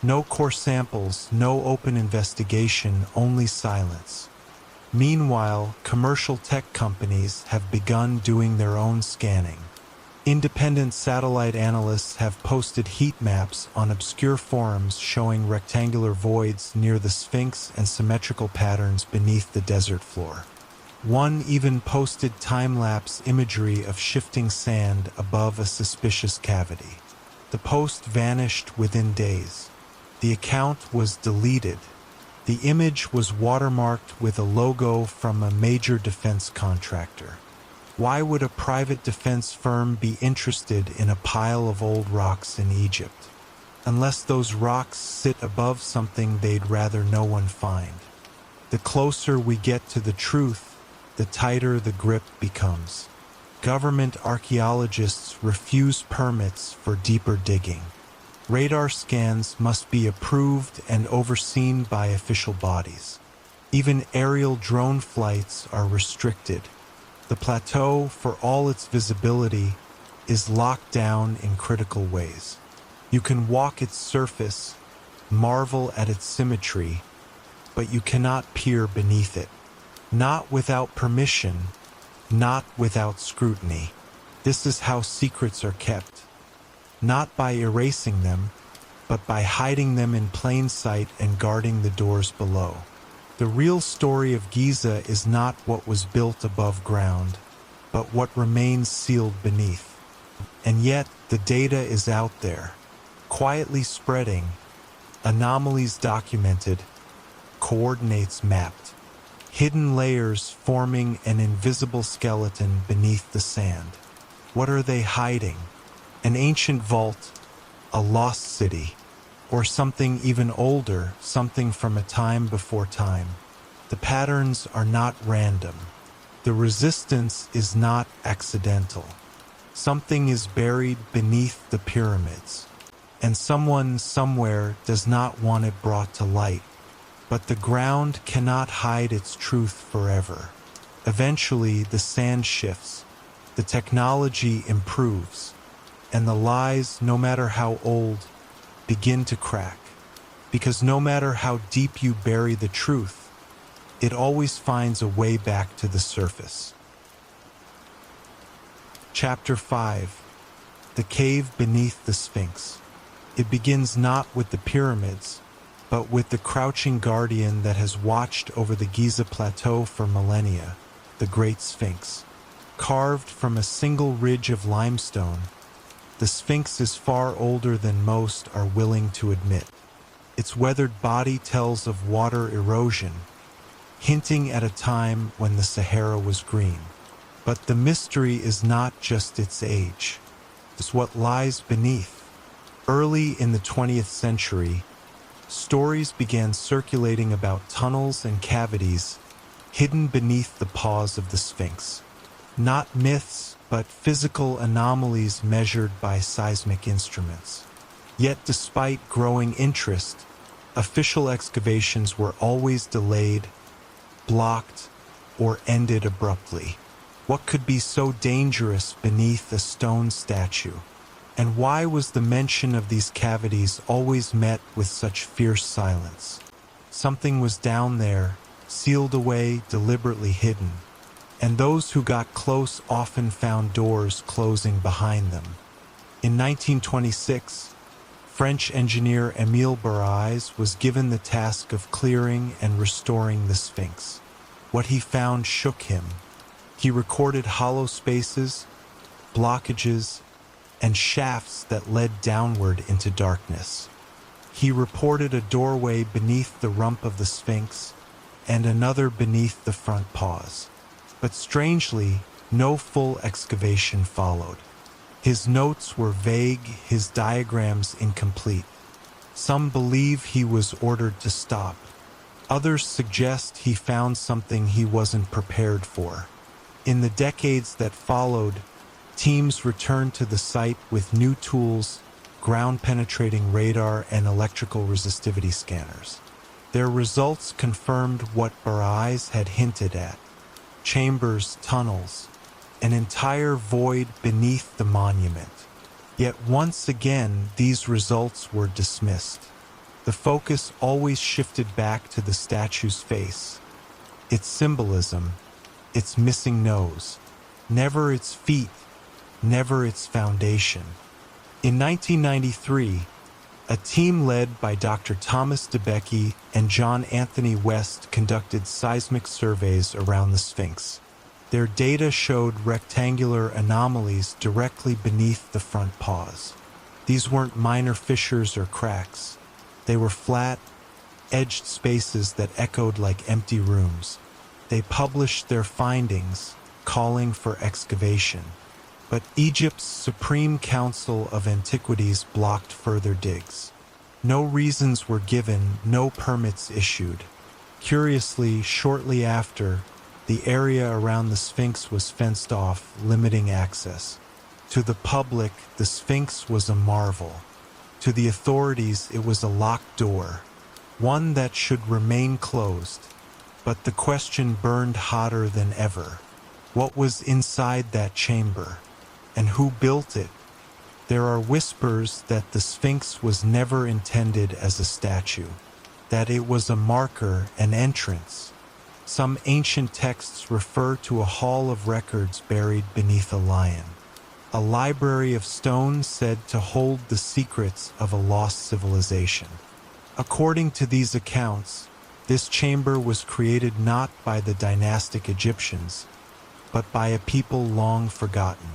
No core samples, no open investigation, only silence. Meanwhile, commercial tech companies have begun doing their own scanning. Independent satellite analysts have posted heat maps on obscure forums showing rectangular voids near the Sphinx and symmetrical patterns beneath the desert floor. One even posted time-lapse imagery of shifting sand above a suspicious cavity. The post vanished within days. The account was deleted. The image was watermarked with a logo from a major defense contractor. Why would a private defense firm be interested in a pile of old rocks in Egypt? Unless those rocks sit above something they'd rather no one find. The closer we get to the truth, the tighter the grip becomes. Government archaeologists refuse permits for deeper digging. Radar scans must be approved and overseen by official bodies. Even aerial drone flights are restricted. The plateau, for all its visibility, is locked down in critical ways. You can walk its surface, marvel at its symmetry, but you cannot peer beneath it. Not without permission, not without scrutiny. This is how secrets are kept. Not by erasing them, but by hiding them in plain sight and guarding the doors below. The real story of Giza is not what was built above ground, but what remains sealed beneath. And yet, the data is out there, quietly spreading, anomalies documented, coordinates mapped, hidden layers forming an invisible skeleton beneath the sand. What are they hiding? An ancient vault, a lost city, or something even older, something from a time before time. The patterns are not random. The resistance is not accidental. Something is buried beneath the pyramids, and someone somewhere does not want it brought to light. But the ground cannot hide its truth forever. Eventually, the sand shifts, the technology improves, and the lies, no matter how old, begin to crack. Because no matter how deep you bury the truth, it always finds a way back to the surface. Chapter 5. The Cave Beneath the Sphinx. It begins not with the pyramids, but with the crouching guardian that has watched over the Giza plateau for millennia, the Great Sphinx. Carved from a single ridge of limestone, the Sphinx is far older than most are willing to admit. Its weathered body tells of water erosion, hinting at a time when the Sahara was green. But the mystery is not just its age. It's what lies beneath. Early in the 20th century, stories began circulating about tunnels and cavities hidden beneath the paws of the Sphinx. Not myths, but physical anomalies measured by seismic instruments. Yet despite growing interest, official excavations were always delayed, blocked, or ended abruptly. What could be so dangerous beneath a stone statue? And why was the mention of these cavities always met with such fierce silence? Something was down there, sealed away, deliberately hidden. And those who got close often found doors closing behind them. In 1926, French engineer Émile Baraïs was given the task of clearing and restoring the Sphinx. What he found shook him. He recorded hollow spaces, blockages, and shafts that led downward into darkness. He reported a doorway beneath the rump of the Sphinx and another beneath the front paws. But strangely, no full excavation followed. His notes were vague, his diagrams incomplete. Some believe he was ordered to stop. Others suggest he found something he wasn't prepared for. In the decades that followed, teams returned to the site with new tools, ground-penetrating radar and electrical resistivity scanners. Their results confirmed what Baraïs had hinted at. Chambers, tunnels, an entire void beneath the monument. Yet once again, these results were dismissed. The focus always shifted back to the statue's face, its symbolism, its missing nose, never its feet, never its foundation. In 1993, a team led by Dr. Thomas DeBecke and John Anthony West conducted seismic surveys around the Sphinx. Their data showed rectangular anomalies directly beneath the front paws. These weren't minor fissures or cracks. They were flat, edged spaces that echoed like empty rooms. They published their findings, calling for excavation. But Egypt's Supreme Council of Antiquities blocked further digs. No reasons were given, no permits issued. Curiously, shortly after, The area around the Sphinx was fenced off, limiting access. To the public, the Sphinx was a marvel. To the authorities, it was a locked door, one that should remain closed. But the question burned hotter than ever. What was inside that chamber? And who built it? There are whispers that the Sphinx was never intended as a statue, that it was a marker, an entrance. Some ancient texts refer to a hall of records buried beneath a lion, a library of stone said to hold the secrets of a lost civilization. According to these accounts, this chamber was created not by the dynastic Egyptians, but by a people long forgotten,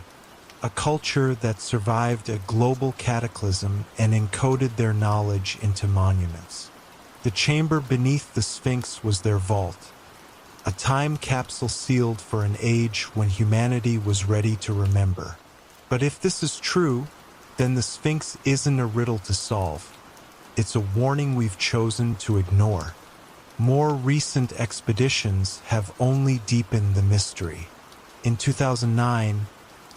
a culture that survived a global cataclysm and encoded their knowledge into monuments. The chamber beneath the Sphinx was their vault, a time capsule sealed for an age when humanity was ready to remember. But if this is true, then the Sphinx isn't a riddle to solve. It's a warning we've chosen to ignore. More recent expeditions have only deepened the mystery. In 2009,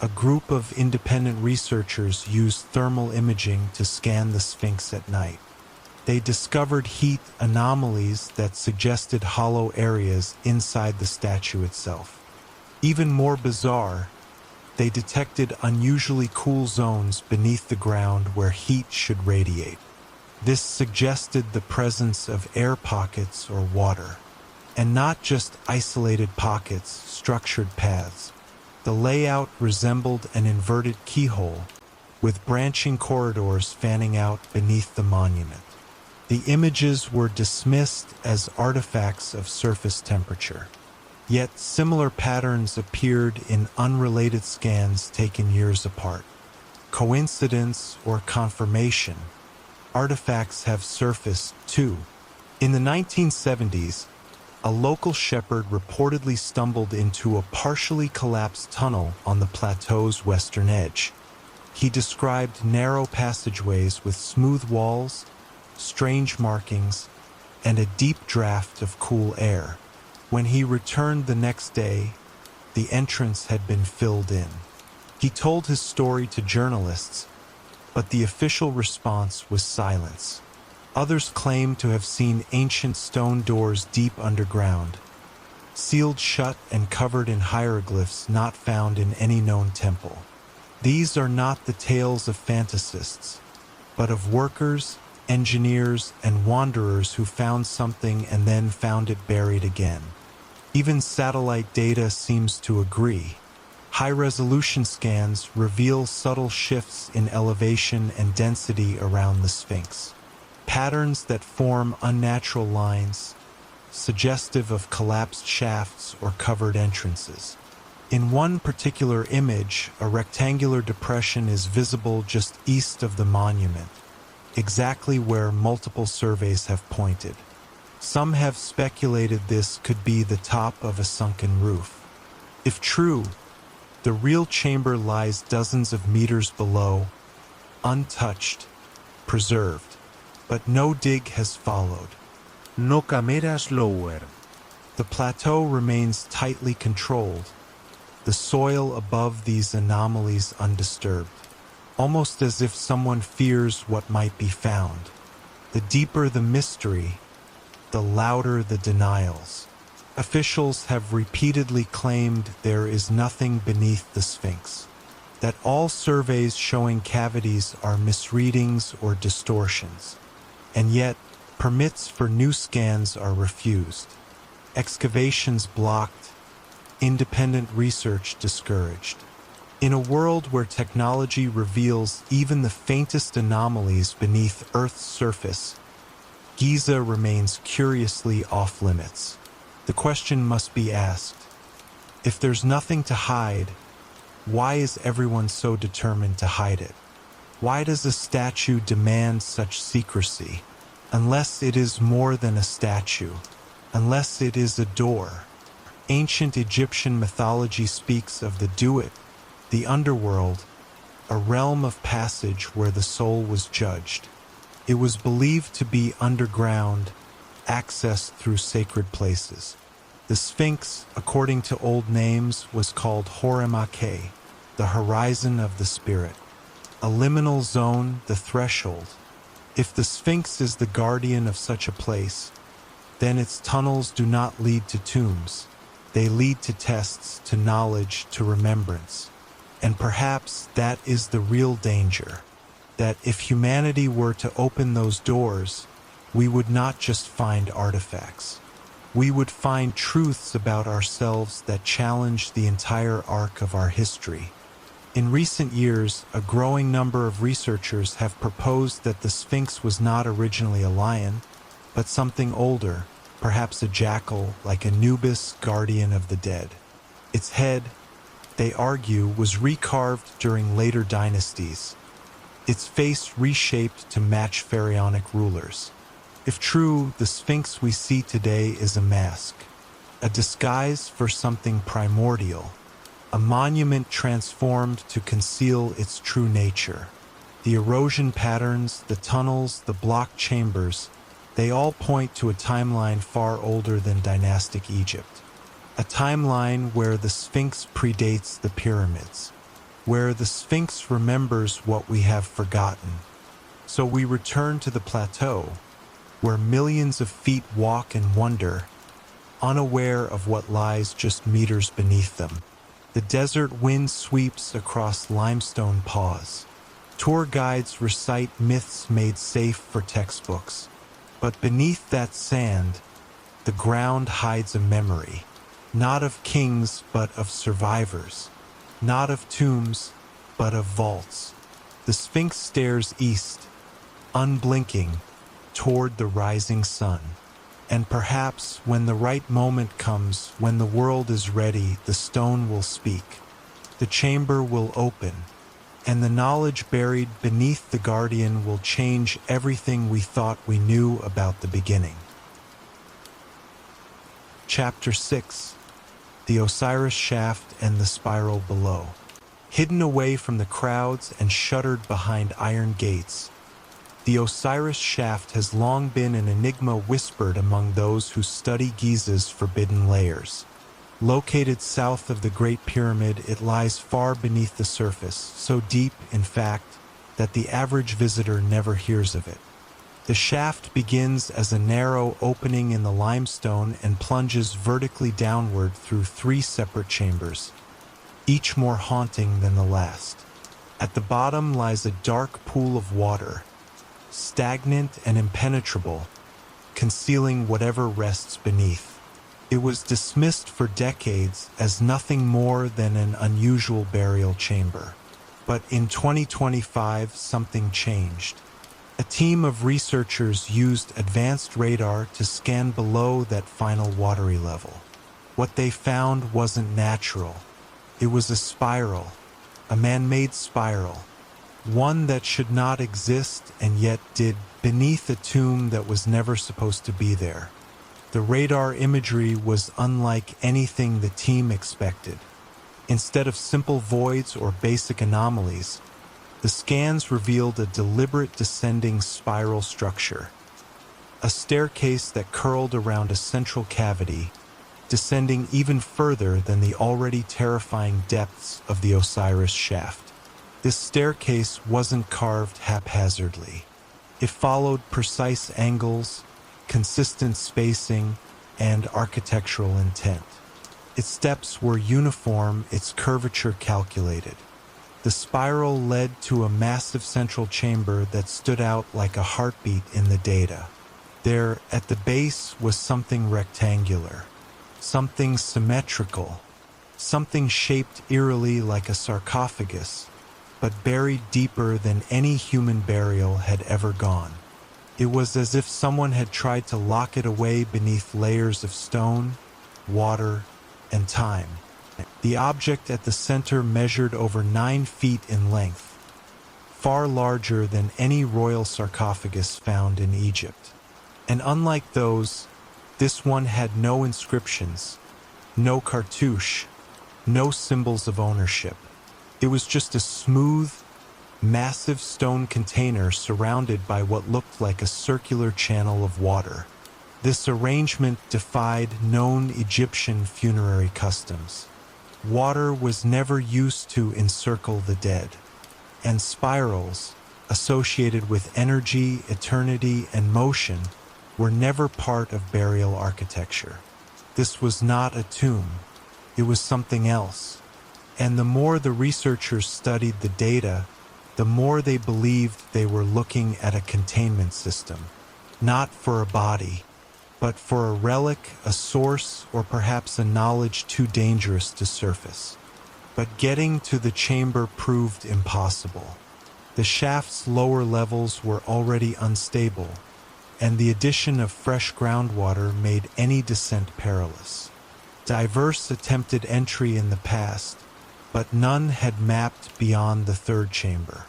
a group of independent researchers used thermal imaging to scan the Sphinx at night. They discovered heat anomalies that suggested hollow areas inside the statue itself. Even more bizarre, they detected unusually cool zones beneath the ground where heat should radiate. This suggested the presence of air pockets or water, and not just isolated pockets, structured paths. The layout resembled an inverted keyhole, with branching corridors fanning out beneath the monument. The images were dismissed as artifacts of surface temperature, yet similar patterns appeared in unrelated scans taken years apart. Coincidence or confirmation? Artifacts have surfaced too. In the 1970s, a local shepherd reportedly stumbled into a partially collapsed tunnel on the plateau's western edge. He described narrow passageways with smooth walls, strange markings, and a deep draft of cool air. When he returned the next day, the entrance had been filled in. He told his story to journalists, but the official response was silence. Others claimed to have seen ancient stone doors deep underground, sealed shut and covered in hieroglyphs not found in any known temple. These are not the tales of fantasists, but of workers, engineers, and wanderers who found something and then found it buried again. Even satellite data seems to agree. High-resolution scans reveal subtle shifts in elevation and density around the Sphinx. Patterns that form unnatural lines, suggestive of collapsed shafts or covered entrances. In one particular image, a rectangular depression is visible just east of the monument, exactly where multiple surveys have pointed. Some have speculated this could be the top of a sunken roof. If true, the real chamber lies dozens of meters below, untouched, preserved, but no dig has followed. No cameras lower. The plateau remains tightly controlled, the soil above these anomalies undisturbed, almost as if someone fears what might be found. The deeper the mystery, the louder the denials. Officials have repeatedly claimed there is nothing beneath the Sphinx, that all surveys showing cavities are misreadings or distortions, and yet permits for new scans are refused, excavations blocked, independent research discouraged. In a world where technology reveals even the faintest anomalies beneath Earth's surface, Giza remains curiously off-limits. The question must be asked, if there's nothing to hide, why is everyone so determined to hide it? Why does a statue demand such secrecy? Unless it is more than a statue, unless it is a door. Ancient Egyptian mythology speaks of the Duat, the underworld, a realm of passage where the soul was judged. It was believed to be underground, accessed through sacred places. The Sphinx, according to old names, was called Horemake, the horizon of the spirit. A liminal zone, the threshold. If the Sphinx is the guardian of such a place, then its tunnels do not lead to tombs. They lead to tests, to knowledge, to remembrance. And perhaps that is the real danger, that if humanity were to open those doors, we would not just find artifacts. We would find truths about ourselves that challenge the entire arc of our history. In recent years, a growing number of researchers have proposed that the Sphinx was not originally a lion, but something older, perhaps a jackal like Anubis, guardian of the dead. Its head, they argue, was recarved during later dynasties, its face reshaped to match pharaonic rulers. If true, the Sphinx we see today is a mask, a disguise for something primordial, a monument transformed to conceal its true nature. The erosion patterns, the tunnels, the blocked chambers, they all point to a timeline far older than dynastic Egypt. A timeline where the Sphinx predates the pyramids, where the Sphinx remembers what we have forgotten. So we return to the plateau, where millions of feet walk and wonder, unaware of what lies just meters beneath them. The desert wind sweeps across limestone paws. Tour guides recite myths made safe for textbooks. But beneath that sand, the ground hides a memory, not of kings but of survivors, not of tombs but of vaults. The Sphinx stares east, unblinking, toward the rising sun. And perhaps when the right moment comes, when the world is ready, the stone will speak. The chamber will open, and the knowledge buried beneath the guardian will change everything we thought we knew about the beginning. Chapter 6: The Osiris Shaft and the Spiral Below. Hidden away from the crowds and shuttered behind iron gates, the Osiris Shaft has long been an enigma whispered among those who study Giza's forbidden layers. Located south of the Great Pyramid, it lies far beneath the surface, so deep, in fact, that the average visitor never hears of it. The shaft begins as a narrow opening in the limestone and plunges vertically downward through 3 separate chambers, each more haunting than the last. At the bottom lies a dark pool of water, stagnant and impenetrable, concealing whatever rests beneath. It was dismissed for decades as nothing more than an unusual burial chamber. But in 2025, something changed. A team of researchers used advanced radar to scan below that final watery level. What they found wasn't natural. It was a spiral, a man-made spiral, one that should not exist and yet did, beneath a tomb that was never supposed to be there. The radar imagery was unlike anything the team expected. Instead of simple voids or basic anomalies, the scans revealed a deliberate descending spiral structure, a staircase that curled around a central cavity, descending even further than the already terrifying depths of the Osiris Shaft. This staircase wasn't carved haphazardly. It followed precise angles, consistent spacing, and architectural intent. Its steps were uniform, its curvature calculated. The spiral led to a massive central chamber that stood out like a heartbeat in the data. There, at the base, was something rectangular, something symmetrical, something shaped eerily like a sarcophagus, but buried deeper than any human burial had ever gone. It was as if someone had tried to lock it away beneath layers of stone, water, and time. The object at the center measured over 9 feet in length, far larger than any royal sarcophagus found in Egypt. And unlike those, this one had no inscriptions, no cartouche, no symbols of ownership. It was just a smooth, massive stone container surrounded by what looked like a circular channel of water. This arrangement defied known Egyptian funerary customs. Water was never used to encircle the dead, and spirals, associated with energy, eternity, and motion, were never part of burial architecture. This was not a tomb, it was something else. And the more the researchers studied the data, the more they believed they were looking at a containment system, not for a body, but for a relic, a source, or perhaps a knowledge too dangerous to surface. But getting to the chamber proved impossible. The shaft's lower levels were already unstable, and the addition of fresh groundwater made any descent perilous. Diverse attempted entry in the past, but none had mapped beyond the third chamber.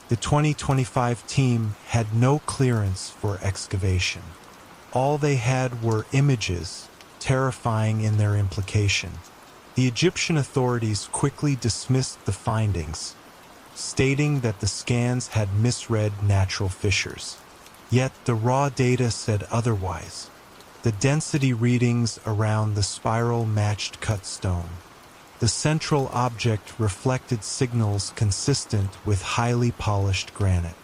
The 2025 team had no clearance for excavation. All they had were images, terrifying in their implication. The Egyptian authorities quickly dismissed the findings, stating that the scans had misread natural fissures. Yet the raw data said otherwise. The density readings around the spiral matched cut stone. The central object reflected signals consistent with highly polished granite,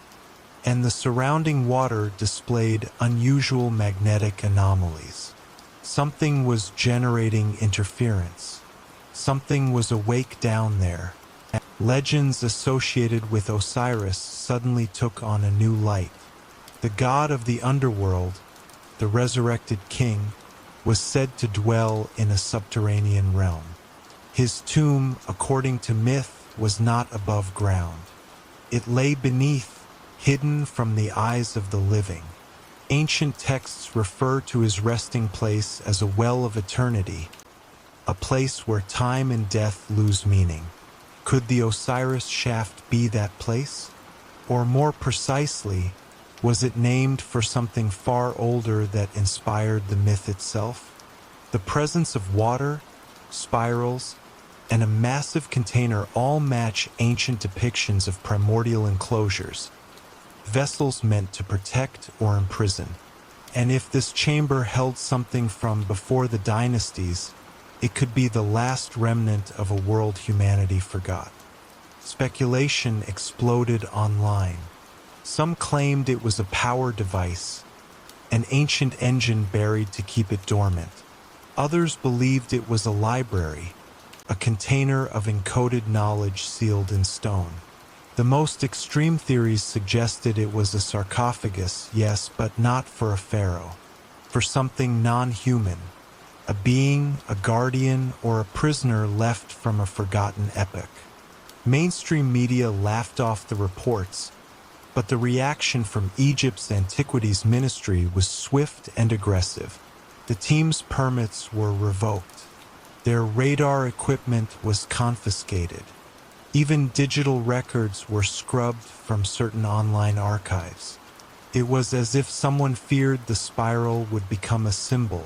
and the surrounding water displayed unusual magnetic anomalies. Something was generating interference. Something was awake down there. Legends associated with Osiris suddenly took on a new light. The god of the underworld, the resurrected king, was said to dwell in a subterranean realm. His tomb, according to myth, was not above ground. It lay beneath, hidden from the eyes of the living. Ancient texts refer to his resting place as a well of eternity, a place where time and death lose meaning. Could the Osiris shaft be that place? Or more precisely, was it named for something far older that inspired the myth itself? The presence of water, spirals, and a massive container all match ancient depictions of primordial enclosures, vessels meant to protect or imprison. And if this chamber held something from before the dynasties, it could be the last remnant of a world humanity forgot. Speculation exploded online. Some claimed it was a power device, an ancient engine buried to keep it dormant. Others believed it was a library, a container of encoded knowledge sealed in stone. The most extreme theories suggested it was a sarcophagus, yes, but not for a pharaoh, for something non-human, a being, a guardian, or a prisoner left from a forgotten epoch. Mainstream media laughed off the reports, but the reaction from Egypt's Antiquities Ministry was swift and aggressive. The team's permits were revoked. Their radar equipment was confiscated. Even digital records were scrubbed from certain online archives. It was as if someone feared the spiral would become a symbol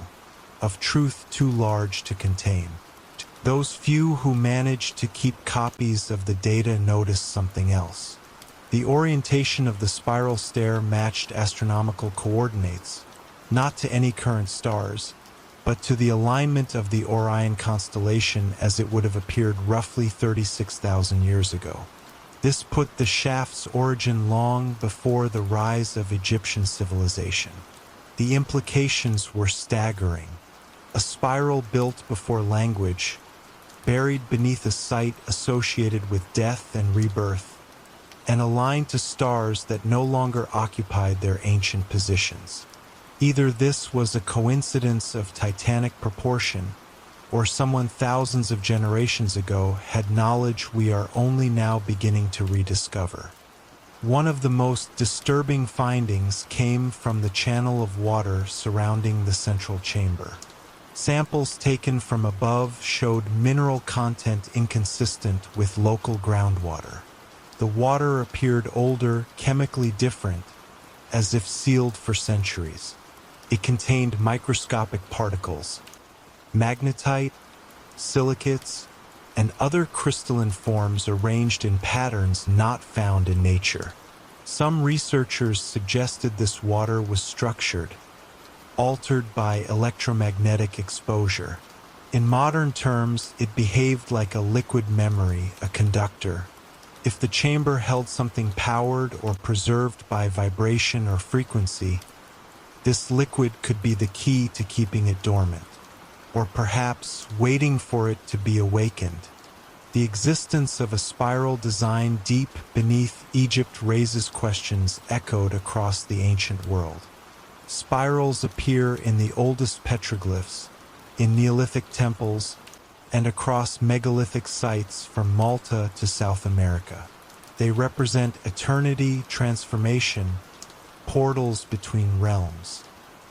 of truth too large to contain. Those few who managed to keep copies of the data noticed something else. The orientation of the spiral stair matched astronomical coordinates, not to any current stars, but to the alignment of the Orion constellation as it would have appeared roughly 36,000 years ago. This put the shaft's origin long before the rise of Egyptian civilization. The implications were staggering. A spiral built before language, buried beneath a site associated with death and rebirth, and aligned to stars that no longer occupied their ancient positions. Either this was a coincidence of titanic proportion, or someone thousands of generations ago had knowledge we are only now beginning to rediscover. One of the most disturbing findings came from the channel of water surrounding the central chamber. Samples taken from above showed mineral content inconsistent with local groundwater. The water appeared older, chemically different, as if sealed for centuries. It contained microscopic particles, magnetite, silicates, and other crystalline forms arranged in patterns not found in nature. Some researchers suggested this water was structured, altered by electromagnetic exposure. In modern terms, it behaved like a liquid memory, a conductor. If the chamber held something powered or preserved by vibration or frequency, this liquid could be the key to keeping it dormant, or perhaps waiting for it to be awakened. The existence of a spiral design deep beneath Egypt raises questions echoed across the ancient world. Spirals appear in the oldest petroglyphs, in Neolithic temples, and across megalithic sites from Malta to South America. They represent eternity, transformation, portals between realms.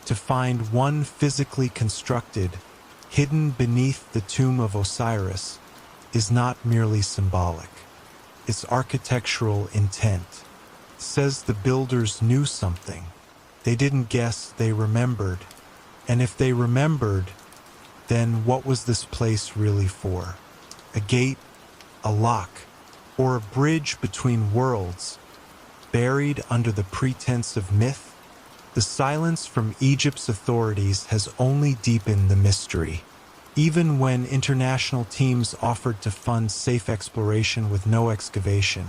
To find one physically constructed, hidden beneath the tomb of Osiris, is not merely symbolic. Its architectural intent says the builders knew something. They didn't guess, they remembered. And if they remembered, then what was this place really for? A gate, a lock, or a bridge between worlds, buried under the pretense of myth? The silence from Egypt's authorities has only deepened the mystery. Even when international teams offered to fund safe exploration with no excavation,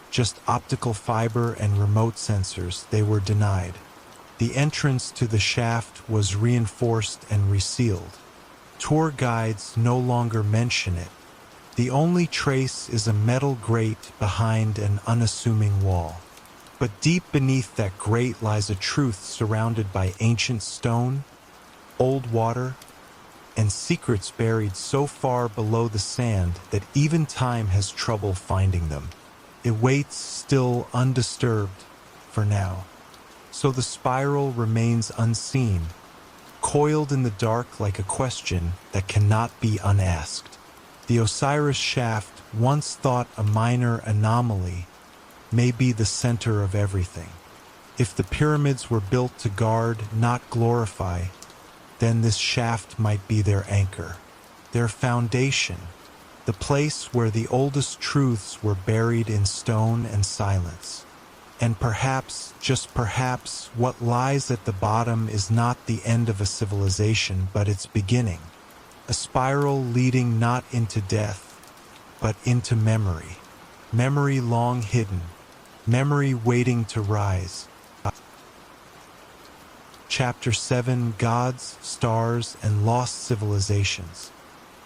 just optical fiber and remote sensors, they were denied. The entrance to the shaft was reinforced and resealed. Tour guides no longer mention it. The only trace is a metal grate behind an unassuming wall. But deep beneath that grate lies a truth surrounded by ancient stone, old water, and secrets buried so far below the sand that even time has trouble finding them. It waits still undisturbed for now. So the spiral remains unseen, coiled in the dark like a question that cannot be unasked. The Osiris shaft, once thought a minor anomaly, may be the center of everything. If the pyramids were built to guard, not glorify, then this shaft might be their anchor, their foundation, the place where the oldest truths were buried in stone and silence. And perhaps, just perhaps, what lies at the bottom is not the end of a civilization, but its beginning. A spiral leading not into death, but into memory. Memory long hidden. Memory waiting to rise. Chapter 7: Gods, Stars, and Lost Civilizations.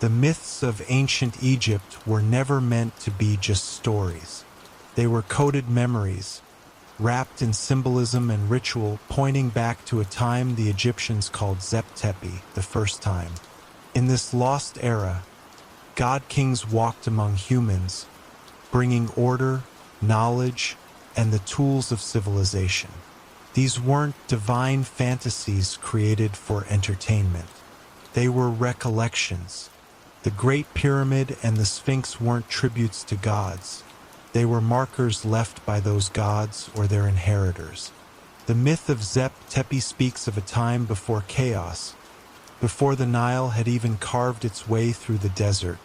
The myths of ancient Egypt were never meant to be just stories. They were coded memories, wrapped in symbolism and ritual, pointing back to a time the Egyptians called Zep Tepi, the first time. In this lost era, god-kings walked among humans, bringing order, knowledge, and the tools of civilization. These weren't divine fantasies created for entertainment. They were recollections. The Great Pyramid and the Sphinx weren't tributes to gods. They were markers left by those gods or their inheritors. The myth of Zep Tepi speaks of a time before chaos, before the Nile had even carved its way through the desert,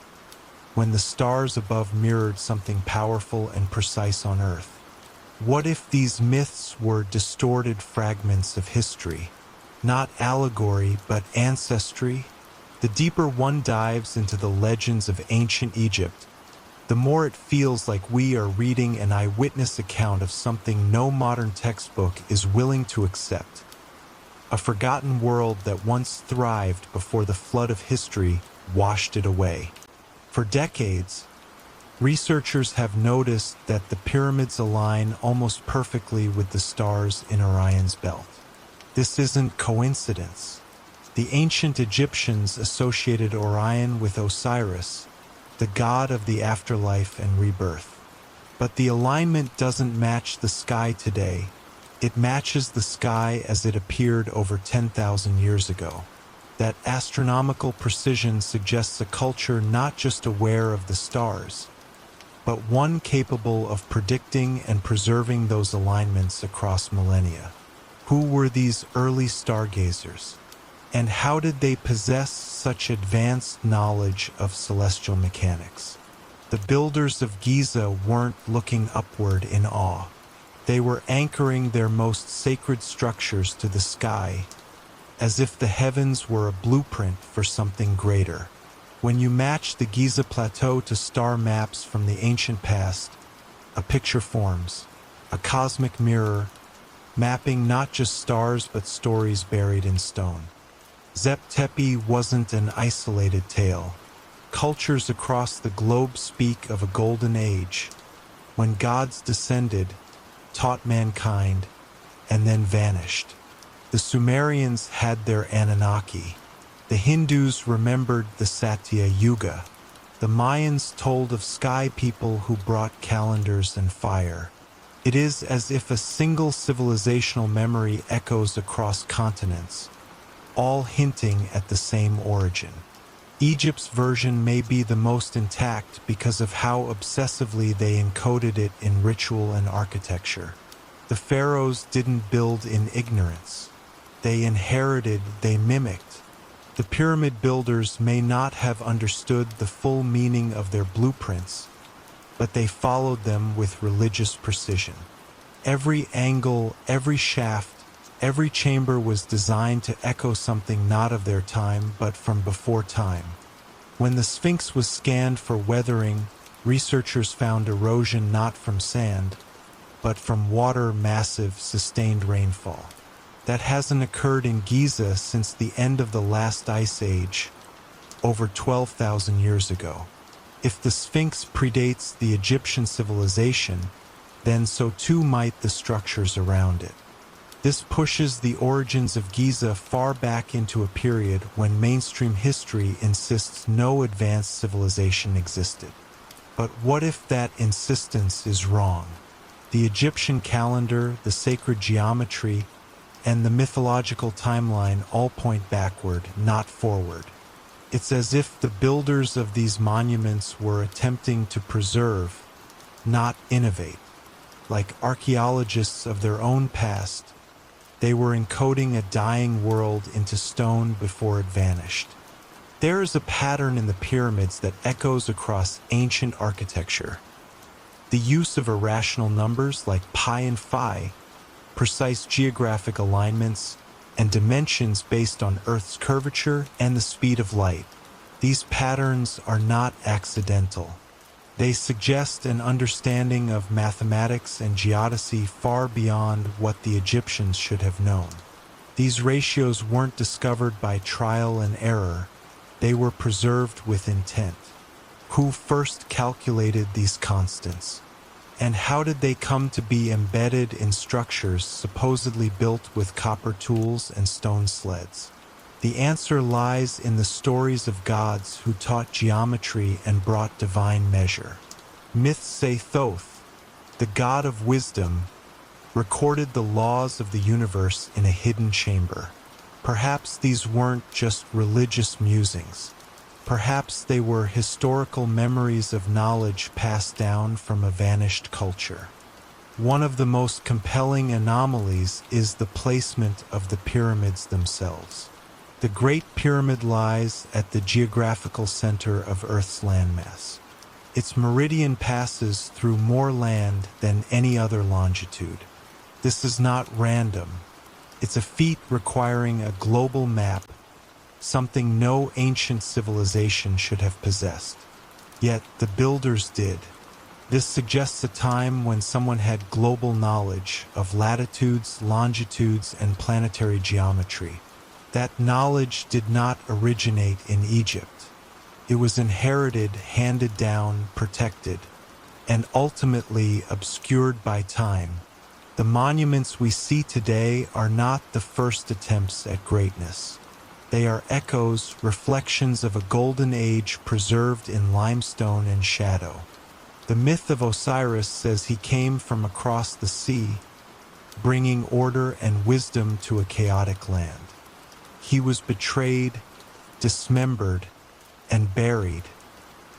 when the stars above mirrored something powerful and precise on Earth. What if these myths were distorted fragments of history, not allegory but ancestry? The deeper one dives into the legends of ancient Egypt, the more it feels like we are reading an eyewitness account of something no modern textbook is willing to accept. A forgotten world that once thrived before the flood of history washed it away. For decades, researchers have noticed that the pyramids align almost perfectly with the stars in Orion's belt. This isn't coincidence. The ancient Egyptians associated Orion with Osiris, the god of the afterlife and rebirth. But the alignment doesn't match the sky today. It matches the sky as it appeared over 10,000 years ago. That astronomical precision suggests a culture not just aware of the stars, but one capable of predicting and preserving those alignments across millennia. Who were these early stargazers? And how did they possess such advanced knowledge of celestial mechanics? The builders of Giza weren't looking upward in awe. They were anchoring their most sacred structures to the sky, as if the heavens were a blueprint for something greater. When you match the Giza plateau to star maps from the ancient past, a picture forms, a cosmic mirror, mapping not just stars but stories buried in stone. Zep-Tepi wasn't an isolated tale. Cultures across the globe speak of a golden age, when gods descended, taught mankind, and then vanished. The Sumerians had their Anunnaki. The Hindus remembered the Satya Yuga. The Mayans told of sky people who brought calendars and fire. It is as if a single civilizational memory echoes across continents, all hinting at the same origin. Egypt's version may be the most intact because of how obsessively they encoded it in ritual and architecture. The pharaohs didn't build in ignorance. They inherited, they mimicked. The pyramid builders may not have understood the full meaning of their blueprints, but they followed them with religious precision. Every angle, every shaft, every chamber was designed to echo something not of their time, but from before time. When the Sphinx was scanned for weathering, researchers found erosion not from sand, but from water, massive, sustained rainfall. That hasn't occurred in Giza since the end of the last ice age, over 12,000 years ago. If the Sphinx predates the Egyptian civilization, then so too might the structures around it. This pushes the origins of Giza far back into a period when mainstream history insists no advanced civilization existed. But what if that insistence is wrong? The Egyptian calendar, the sacred geometry, and the mythological timeline all point backward, not forward. It's as if the builders of these monuments were attempting to preserve, not innovate. Like archaeologists of their own past, they were encoding a dying world into stone before it vanished. There is a pattern in the pyramids that echoes across ancient architecture. The use of irrational numbers like pi and phi, precise geographic alignments, and dimensions based on Earth's curvature and the speed of light. These patterns are not accidental. They suggest an understanding of mathematics and geodesy far beyond what the Egyptians should have known. These ratios weren't discovered by trial and error. They were preserved with intent. Who first calculated these constants? And how did they come to be embedded in structures supposedly built with copper tools and stone sleds? The answer lies in the stories of gods who taught geometry and brought divine measure. Myths say Thoth, the god of wisdom, recorded the laws of the universe in a hidden chamber. Perhaps these weren't just religious musings. Perhaps they were historical memories of knowledge passed down from a vanished culture. One of the most compelling anomalies is the placement of the pyramids themselves. The Great Pyramid lies at the geographical center of Earth's landmass. Its meridian passes through more land than any other longitude. This is not random. It's a feat requiring a global map, something no ancient civilization should have possessed. Yet the builders did. This suggests a time when someone had global knowledge of latitudes, longitudes, and planetary geometry. That knowledge did not originate in Egypt. It was inherited, handed down, protected, and ultimately obscured by time. The monuments we see today are not the first attempts at greatness. They are echoes, reflections of a golden age preserved in limestone and shadow. The myth of Osiris says he came from across the sea, bringing order and wisdom to a chaotic land. He was betrayed, dismembered, and buried,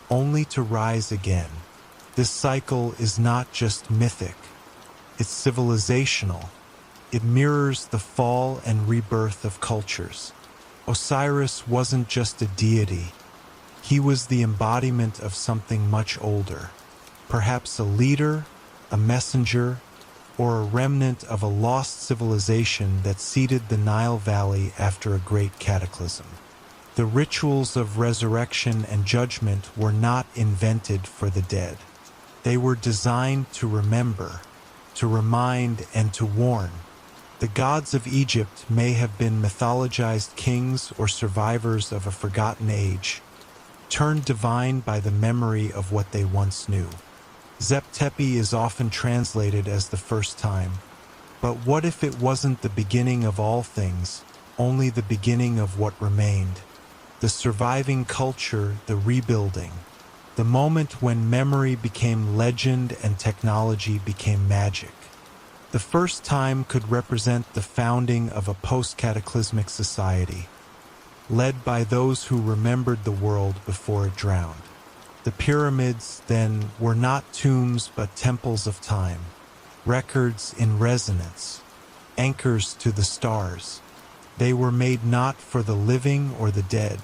only to rise again. This cycle is not just mythic, it's civilizational. It mirrors the fall and rebirth of cultures. Osiris wasn't just a deity. He was the embodiment of something much older. Perhaps a leader, a messenger, or a remnant of a lost civilization that seeded the Nile Valley after a great cataclysm. The rituals of resurrection and judgment were not invented for the dead. They were designed to remember, to remind, and to warn. The gods of Egypt may have been mythologized kings or survivors of a forgotten age, turned divine by the memory of what they once knew. Zep-Tepi is often translated as the first time, but what if it wasn't the beginning of all things, only the beginning of what remained? The surviving culture, the rebuilding, the moment when memory became legend and technology became magic. The first time could represent the founding of a post-cataclysmic society, led by those who remembered the world before it drowned. The pyramids, then, were not tombs but temples of time, records in resonance, anchors to the stars. They were made not for the living or the dead,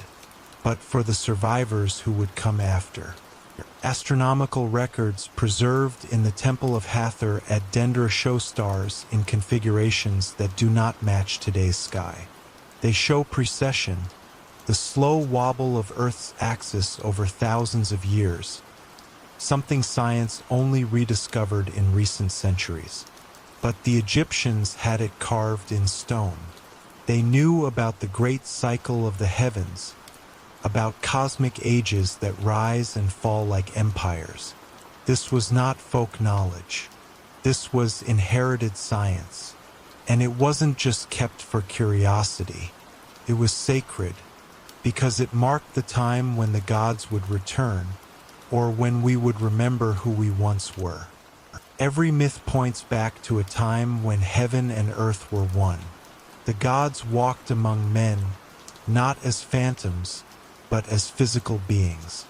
but for the survivors who would come after. Astronomical records preserved in the Temple of Hathor at Dendra show stars in configurations that do not match today's sky. They show precession, the slow wobble of Earth's axis over thousands of years, something science only rediscovered in recent centuries. But the Egyptians had it carved in stone. They knew about the great cycle of the heavens, about cosmic ages that rise and fall like empires. This was not folk knowledge. This was inherited science. And it wasn't just kept for curiosity. It was sacred, because it marked the time when the gods would return, or when we would remember who we once were. Every myth points back to a time when heaven and earth were one. The gods walked among men, not as phantoms, but as physical beings.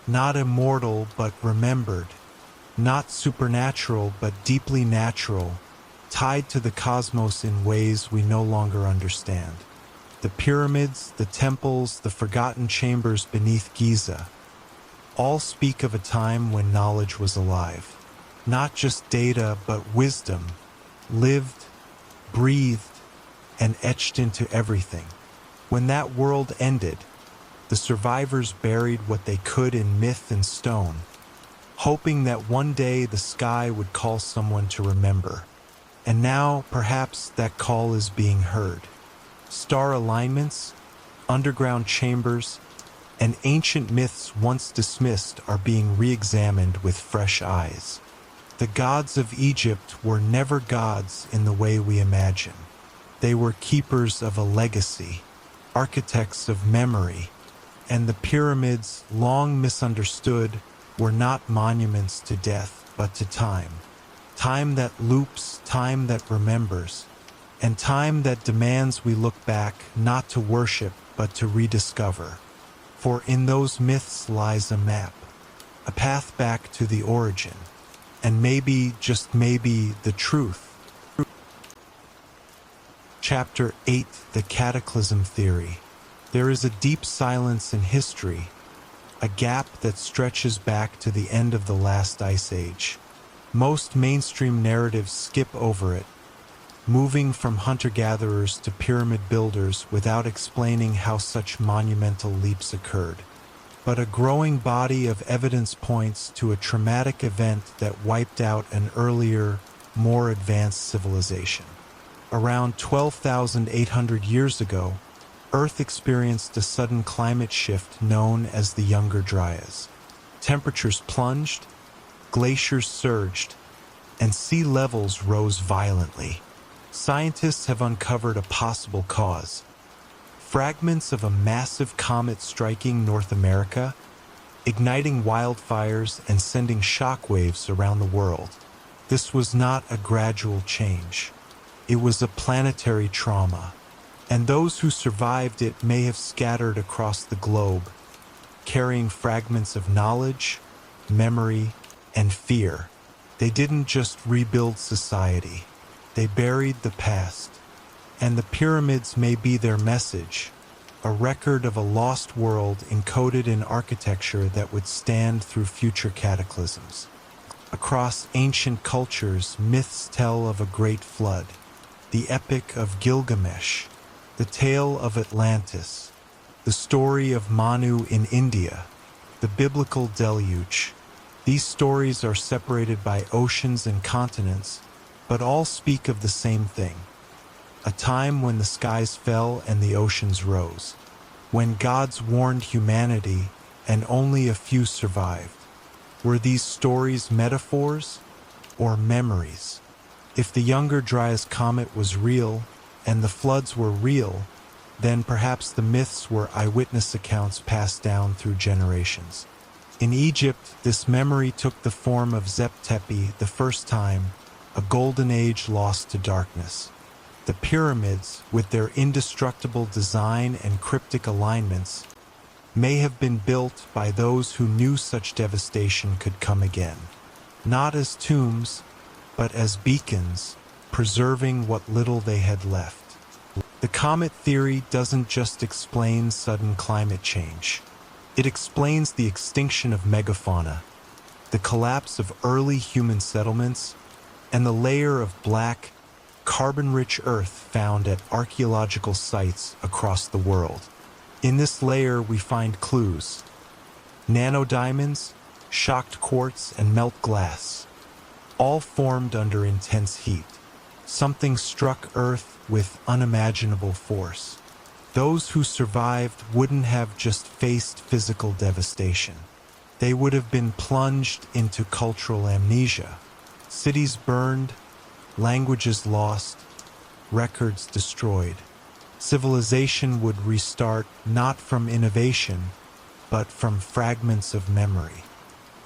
Not immortal, but remembered. Not supernatural, but deeply natural, tied to the cosmos in ways we no longer understand. The pyramids, the temples, the forgotten chambers beneath Giza, all speak of a time when knowledge was alive. Not just data, but wisdom, lived, breathed, and etched into everything. When that world ended, the survivors buried what they could in myth and stone, hoping that one day the sky would call someone to remember. And now, perhaps, that call is being heard. Star alignments, underground chambers, and ancient myths once dismissed are being re-examined with fresh eyes. The gods of Egypt were never gods in the way we imagine. They were keepers of a legacy, architects of memory, and the pyramids, long misunderstood, were not monuments to death, but to time. Time that loops, time that remembers, and time that demands we look back not to worship but to rediscover. For in those myths lies a map, a path back to the origin, and maybe, just maybe, the truth. Chapter 8: The Cataclysm Theory. There is a deep silence in history, a gap that stretches back to the end of the last ice age. Most mainstream narratives skip over it, moving from hunter-gatherers to pyramid builders without explaining how such monumental leaps occurred. But a growing body of evidence points to a traumatic event that wiped out an earlier, more advanced civilization. Around 12,800 years ago, Earth experienced a sudden climate shift known as the Younger Dryas. Temperatures plunged, glaciers surged, and sea levels rose violently. Scientists have uncovered a possible cause. Fragments of a massive comet striking North America, igniting wildfires and sending shockwaves around the world. This was not a gradual change. It was a planetary trauma, and those who survived it may have scattered across the globe, carrying fragments of knowledge, memory, and fear. They didn't just rebuild society. They buried the past, and the pyramids may be their message, a record of a lost world encoded in architecture that would stand through future cataclysms. Across ancient cultures, myths tell of a great flood, the epic of Gilgamesh, the tale of Atlantis, the story of Manu in India, the biblical deluge. These stories are separated by oceans and continents, but all speak of the same thing. A time when the skies fell and the oceans rose, when gods warned humanity and only a few survived. Were these stories metaphors or memories? If the Younger Dryas comet was real and the floods were real, then perhaps the myths were eyewitness accounts passed down through generations. In Egypt, this memory took the form of Zep-Tepi the first time, a golden age lost to darkness. The pyramids, with their indestructible design and cryptic alignments, may have been built by those who knew such devastation could come again. Not as tombs, but as beacons, preserving what little they had left. The comet theory doesn't just explain sudden climate change. It explains the extinction of megafauna, the collapse of early human settlements, and the layer of black, carbon-rich earth found at archaeological sites across the world. In this layer we find clues: nanodiamonds, shocked quartz, and melt glass, all formed under intense heat. Something struck Earth with unimaginable force. Those who survived wouldn't have just faced physical devastation. They would have been plunged into cultural amnesia. Cities burned, languages lost, records destroyed. Civilization would restart not from innovation, but from fragments of memory.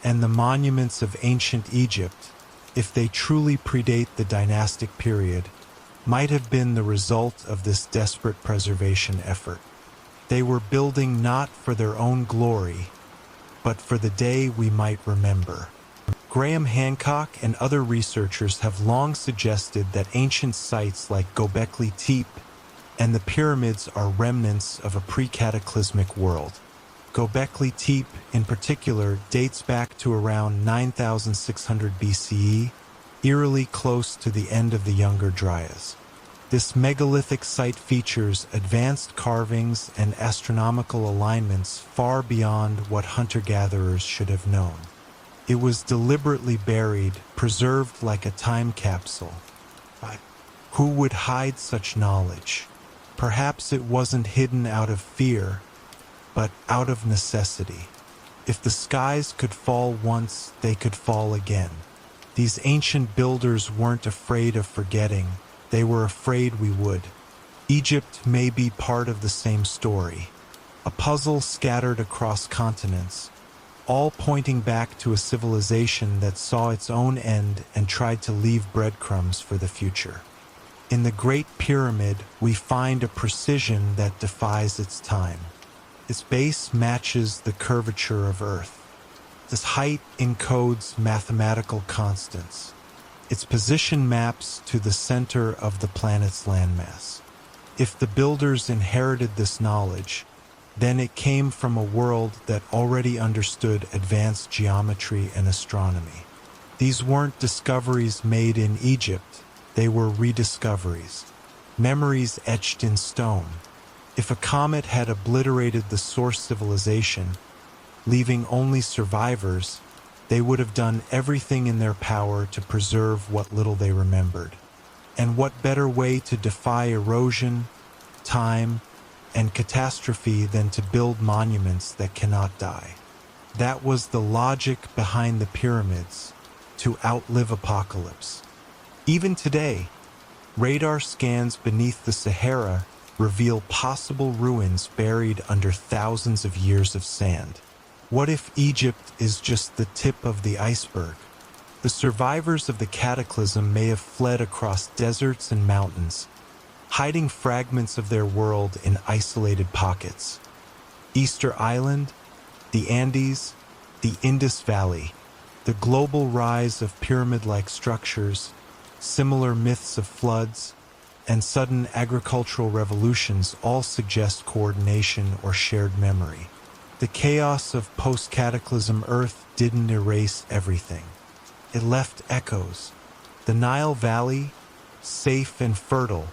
And the monuments of ancient Egypt, if they truly predate the dynastic period, might have been the result of this desperate preservation effort. They were building not for their own glory, but for the day we might remember. Graham Hancock and other researchers have long suggested that ancient sites like Göbekli Tepe and the pyramids are remnants of a pre-cataclysmic world. Göbekli Tepe, in particular, dates back to around 9,600 BCE, eerily close to the end of the Younger Dryas. This megalithic site features advanced carvings and astronomical alignments far beyond what hunter-gatherers should have known. It was deliberately buried, preserved like a time capsule. But who would hide such knowledge? Perhaps it wasn't hidden out of fear, but out of necessity. If the skies could fall once, they could fall again. These ancient builders weren't afraid of forgetting, they were afraid we would. Egypt may be part of the same story, a puzzle scattered across continents, all pointing back to a civilization that saw its own end and tried to leave breadcrumbs for the future. In the Great Pyramid, we find a precision that defies its time. Its base matches the curvature of Earth. Its height encodes mathematical constants. Its position maps to the center of the planet's landmass. If the builders inherited this knowledge, then it came from a world that already understood advanced geometry and astronomy. These weren't discoveries made in Egypt, they were rediscoveries, memories etched in stone. If a comet had obliterated the source civilization, leaving only survivors, they would have done everything in their power to preserve what little they remembered. And what better way to defy erosion, time, and catastrophe than to build monuments that cannot die? That was the logic behind the pyramids, to outlive apocalypse. Even today, radar scans beneath the Sahara reveal possible ruins buried under thousands of years of sand. What if Egypt is just the tip of the iceberg? The survivors of the Cataclysm may have fled across deserts and mountains, hiding fragments of their world in isolated pockets. Easter Island, the Andes, the Indus Valley, the global rise of pyramid-like structures, similar myths of floods, and sudden agricultural revolutions all suggest coordination or shared memory. The chaos of post-cataclysm Earth didn't erase everything. it left echoes. The Nile Valley, safe and fertile,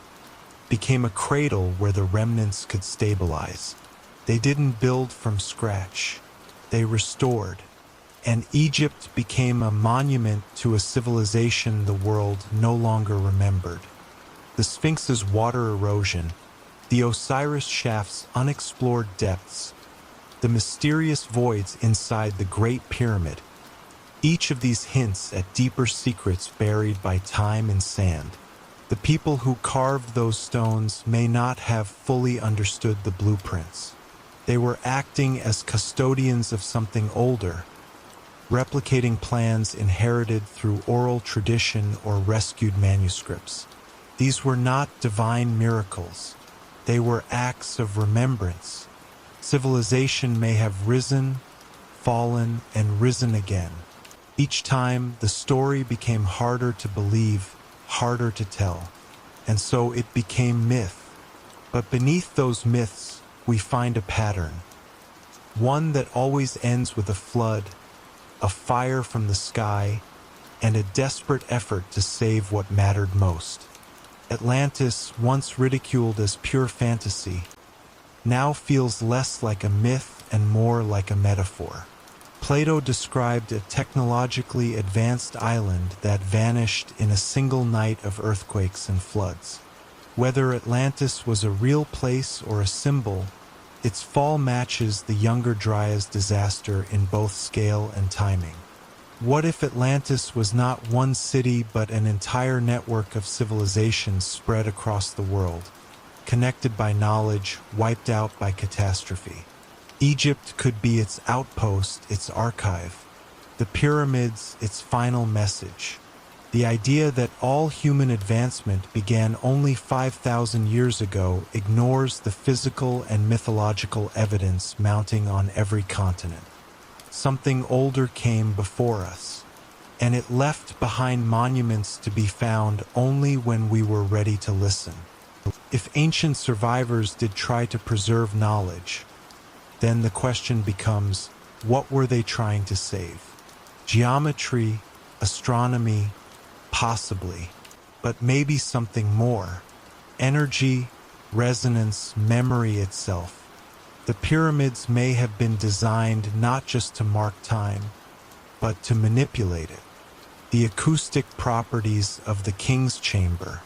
became a cradle where the remnants could stabilize. They didn't build from scratch. They restored. And Egypt became a monument to a civilization the world no longer remembered. The Sphinx's water erosion, the Osiris shaft's unexplored depths, the mysterious voids inside the Great Pyramid, each of these hints at deeper secrets buried by time and sand. The people who carved those stones may not have fully understood the blueprints. They were acting as custodians of something older, replicating plans inherited through oral tradition or rescued manuscripts. These were not divine miracles. They were acts of remembrance. Civilization may have risen, fallen, and risen again. Each time, the story became harder to believe, harder to tell, and so it became myth. But beneath those myths, we find a pattern. One that always ends with a flood, a fire from the sky, and a desperate effort to save what mattered most. Atlantis, once ridiculed as pure fantasy, now feels less like a myth and more like a metaphor. Plato described a technologically advanced island that vanished in a single night of earthquakes and floods. Whether Atlantis was a real place or a symbol, its fall matches the Younger Dryas disaster in both scale and timing. What if Atlantis was not one city but an entire network of civilizations spread across the world, connected by knowledge, wiped out by catastrophe? Egypt could be its outpost, its archive. The pyramids, its final message. The idea that all human advancement began only 5,000 years ago ignores the physical and mythological evidence mounting on every continent. Something older came before us, and it left behind monuments to be found only when we were ready to listen. If ancient survivors did try to preserve knowledge, then the question becomes, what were they trying to save? Geometry, astronomy, possibly, but maybe something more. Energy, resonance, memory itself. The pyramids may have been designed not just to mark time, but to manipulate it. The acoustic properties of the king's chamber,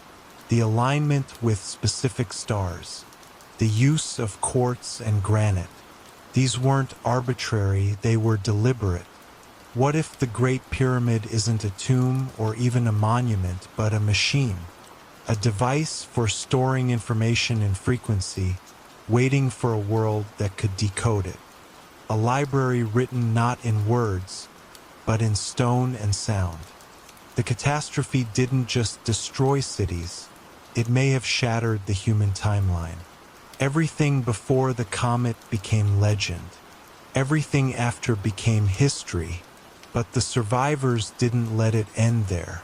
the alignment with specific stars, the use of quartz and granite. These weren't arbitrary, they were deliberate. What if the Great Pyramid isn't a tomb or even a monument, but a machine? A device for storing information in frequency, waiting for a world that could decode it. A library written not in words, but in stone and sound. The catastrophe didn't just destroy cities, it may have shattered the human timeline. Everything before the comet became legend. Everything after became history. But the survivors didn't let it end there.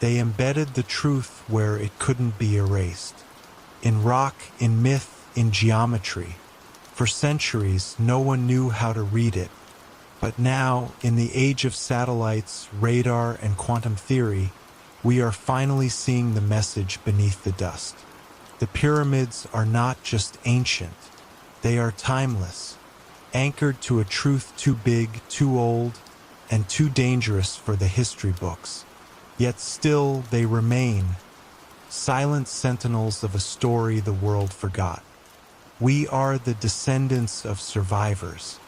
They embedded the truth where it couldn't be erased. In rock, in myth, in geometry. For centuries, no one knew how to read it. But now, in the age of satellites, radar, and quantum theory, we are finally seeing the message beneath the dust. The pyramids are not just ancient. They are timeless, anchored to a truth too big, too old, and too dangerous for the history books. Yet still they remain, silent sentinels of a story the world forgot. We are the descendants of survivors,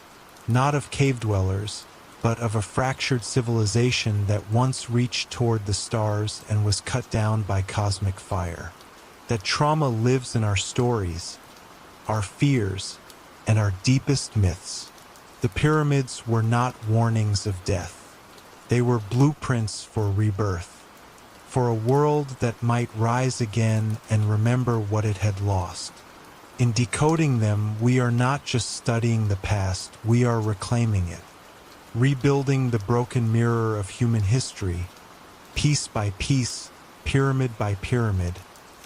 not of cave dwellers, but of a fractured civilization that once reached toward the stars and was cut down by cosmic fire. That trauma lives in our stories, our fears, and our deepest myths. The pyramids were not warnings of death. They were blueprints for rebirth, for a world that might rise again and remember what it had lost. In decoding them, we are not just studying the past, we are reclaiming it, rebuilding the broken mirror of human history, piece by piece, pyramid by pyramid,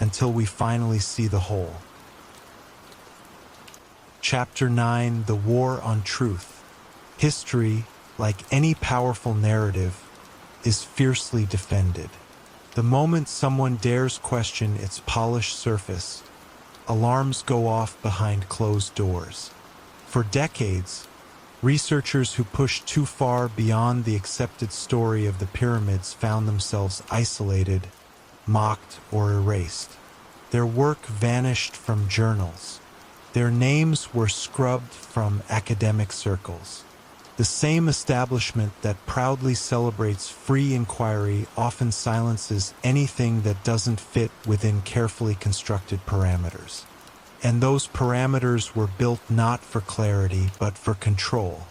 until we finally see the whole. Chapter 9: The War on Truth. History, like any powerful narrative, is fiercely defended. The moment someone dares question its polished surface, alarms go off behind closed doors. For decades, researchers who pushed too far beyond the accepted story of the pyramids found themselves isolated, mocked, or erased. Their work vanished from journals. Their names were scrubbed from academic circles. The same establishment that proudly celebrates free inquiry often silences anything that doesn't fit within carefully constructed parameters. And those parameters were built not for clarity, but for control.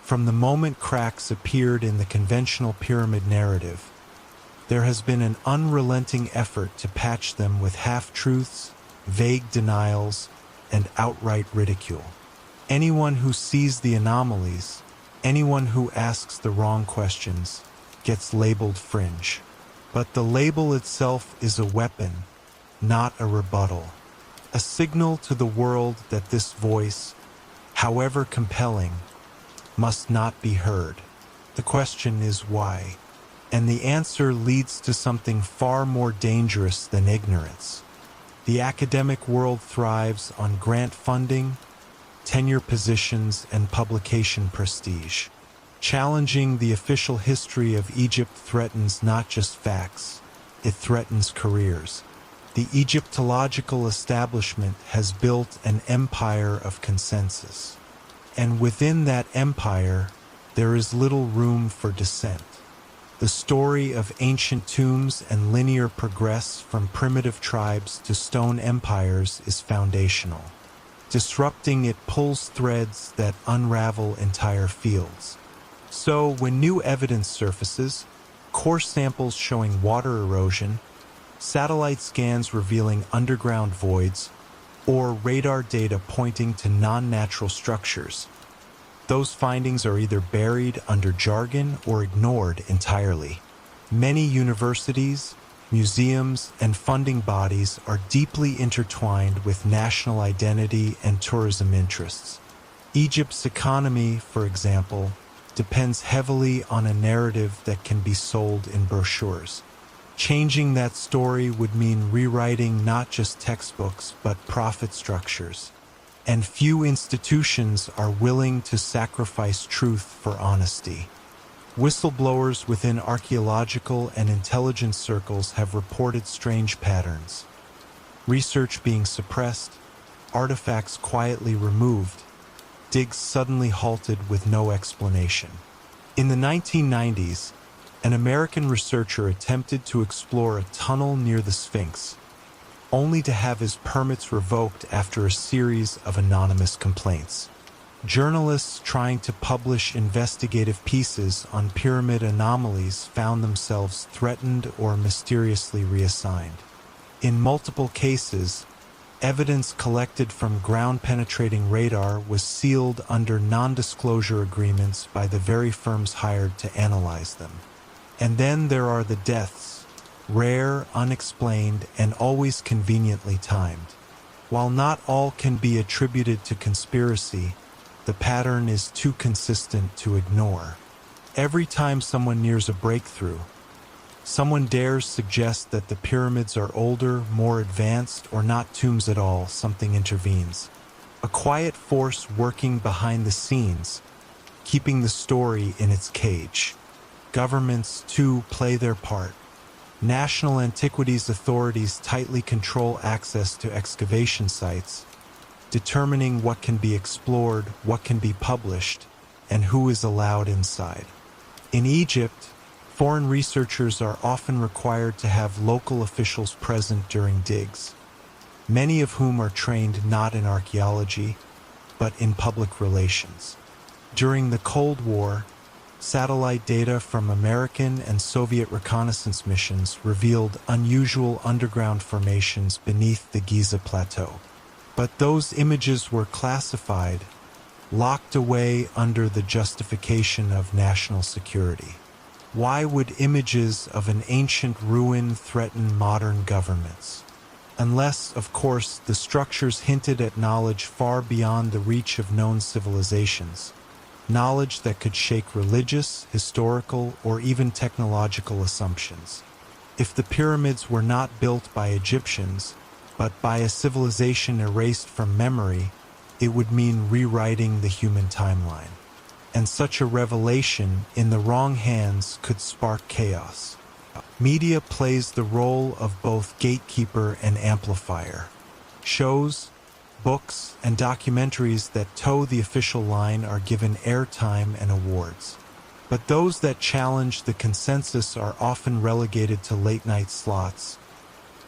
From the moment cracks appeared in the conventional pyramid narrative, there has been an unrelenting effort to patch them with half-truths, vague denials, and outright ridicule. Anyone who sees the anomalies, anyone who asks the wrong questions, gets labeled fringe. But the label itself is a weapon, not a rebuttal. A signal to the world that this voice, however compelling, must not be heard. The question is why? And the answer leads to something far more dangerous than ignorance. The academic world thrives on grant funding, tenure positions, and publication prestige. Challenging the official history of Egypt threatens not just facts, it threatens careers. The Egyptological establishment has built an empire of consensus. And within that empire, there is little room for dissent. The story of ancient tombs and linear progress from primitive tribes to stone empires is foundational. Disrupting it pulls threads that unravel entire fields. So, when new evidence surfaces, core samples showing water erosion, satellite scans revealing underground voids, or radar data pointing to non-natural structures, those findings are either buried under jargon or ignored entirely. Many universities, museums, and funding bodies are deeply intertwined with national identity and tourism interests. Egypt's economy, for example, depends heavily on a narrative that can be sold in brochures. Changing that story would mean rewriting not just textbooks but profit structures. And few institutions are willing to sacrifice truth for honesty. Whistleblowers within archaeological and intelligence circles have reported strange patterns. Research being suppressed, artifacts quietly removed, digs suddenly halted with no explanation. In the 1990s, an American researcher attempted to explore a tunnel near the Sphinx, only to have his permits revoked after a series of anonymous complaints. Journalists trying to publish investigative pieces on pyramid anomalies found themselves threatened or mysteriously reassigned. In multiple cases, evidence collected from ground-penetrating radar was sealed under non-disclosure agreements by the very firms hired to analyze them. And then there are the deaths, rare, unexplained, and always conveniently timed. While not all can be attributed to conspiracy, the pattern is too consistent to ignore. Every time someone nears a breakthrough, someone dares suggest that the pyramids are older, more advanced, or not tombs at all, something intervenes. A quiet force working behind the scenes, keeping the story in its cage. Governments, too, play their part. National antiquities authorities tightly control access to excavation sites, determining what can be explored, what can be published, and who is allowed inside. In Egypt, foreign researchers are often required to have local officials present during digs, many of whom are trained not in archaeology, but in public relations. During the Cold War, satellite data from American and Soviet reconnaissance missions revealed unusual underground formations beneath the Giza plateau. But those images were classified, locked away under the justification of national security. Why would images of an ancient ruin threaten modern governments? Unless, of course, the structures hinted at knowledge far beyond the reach of known civilizations. knowledge that could shake religious, historical, or even technological assumptions. If the pyramids were not built by Egyptians, but by a civilization erased from memory, it would mean rewriting the human timeline. And such a revelation in the wrong hands could spark chaos. Media plays the role of both gatekeeper and amplifier. Shows, books, and documentaries that toe the official line are given airtime and awards. But those that challenge the consensus are often relegated to late-night slots,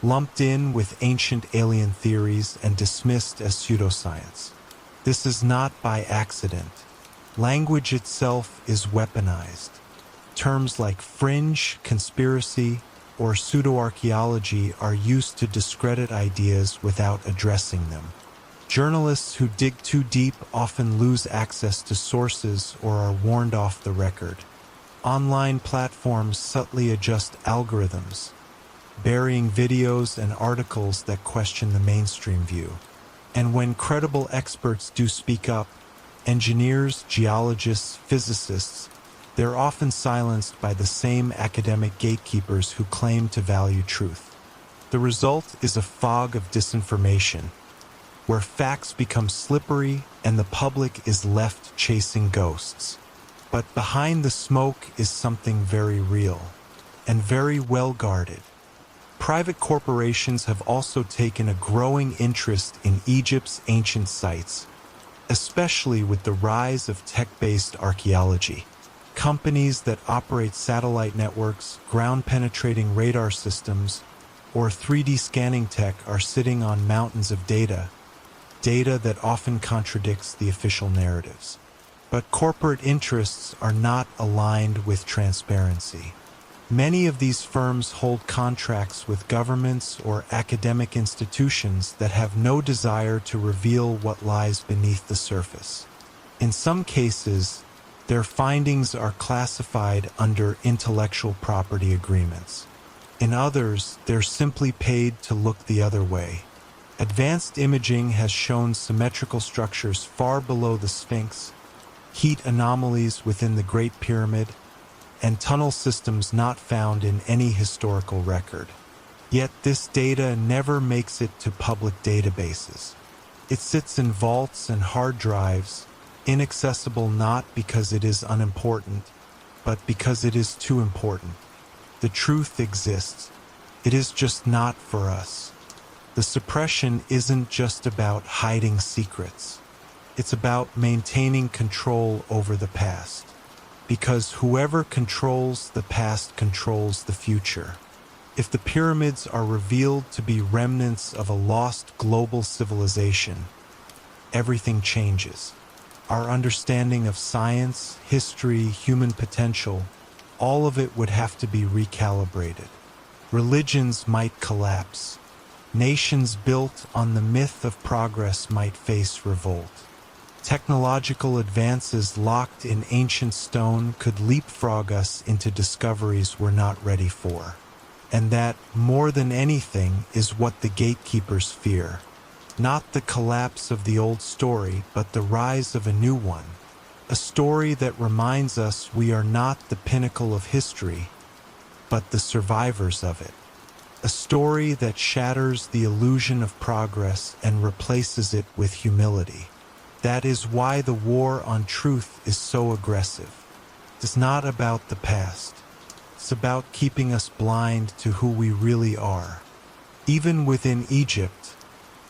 lumped in with ancient alien theories and dismissed as pseudoscience. This is not by accident. Language itself is weaponized. Terms like fringe, conspiracy, or pseudo-archaeology are used to discredit ideas without addressing them. Journalists who dig too deep often lose access to sources or are warned off the record. Online platforms subtly adjust algorithms, burying videos and articles that question the mainstream view. And when credible experts do speak up, engineers, geologists, physicists, they're often silenced by the same academic gatekeepers who claim to value truth. The result is a fog of disinformation, where facts become slippery and the public is left chasing ghosts. But behind the smoke is something very real, and very well guarded. Private corporations have also taken a growing interest in Egypt's ancient sites, especially with the rise of tech-based archaeology. Companies that operate satellite networks, ground-penetrating radar systems, or 3D scanning tech are sitting on mountains of data that often contradicts the official narratives. But corporate interests are not aligned with transparency. Many of these firms hold contracts with governments or academic institutions that have no desire to reveal what lies beneath the surface. In some cases, their findings are classified under intellectual property agreements. In others, they're simply paid to look the other way. Advanced imaging has shown symmetrical structures far below the Sphinx, heat anomalies within the Great Pyramid, and tunnel systems not found in any historical record. Yet this data never makes it to public databases. It sits in vaults and hard drives, inaccessible not because it is unimportant, but because it is too important. The truth exists. It is just not for us. The suppression isn't just about hiding secrets. It's about maintaining control over the past. Because whoever controls the past controls the future. If the pyramids are revealed to be remnants of a lost global civilization, everything changes. Our understanding of science, history, human potential, all of it would have to be recalibrated. Religions might collapse. Nations built on the myth of progress might face revolt. Technological advances locked in ancient stone could leapfrog us into discoveries we're not ready for. And that, more than anything, is what the gatekeepers fear. Not the collapse of the old story, but the rise of a new one. A story that reminds us we are not the pinnacle of history, but the survivors of it. A story that shatters the illusion of progress and replaces it with humility. That is why the war on truth is so aggressive. It's not about the past. It's about keeping us blind to who we really are. Even within Egypt,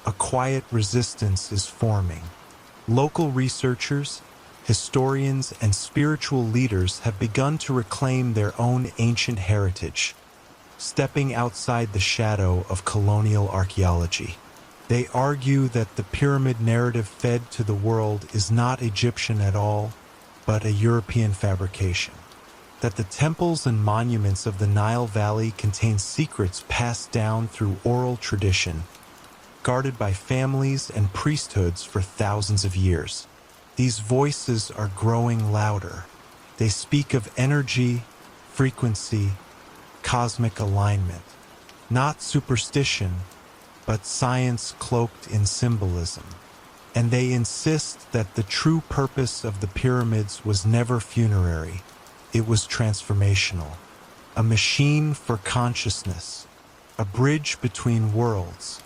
a quiet resistance is forming. Local researchers, historians, and spiritual leaders have begun to reclaim their own ancient heritage, stepping outside the shadow of colonial archaeology. They argue that the pyramid narrative fed to the world is not Egyptian at all, but a European fabrication. That the temples and monuments of the Nile Valley contain secrets passed down through oral tradition, guarded by families and priesthoods for thousands of years. These voices are growing louder. They speak of energy, frequency, cosmic alignment, not superstition, but science cloaked in symbolism. and they insist that the true purpose of the pyramids was never funerary, it was transformational. A machine for consciousness, a bridge between worlds.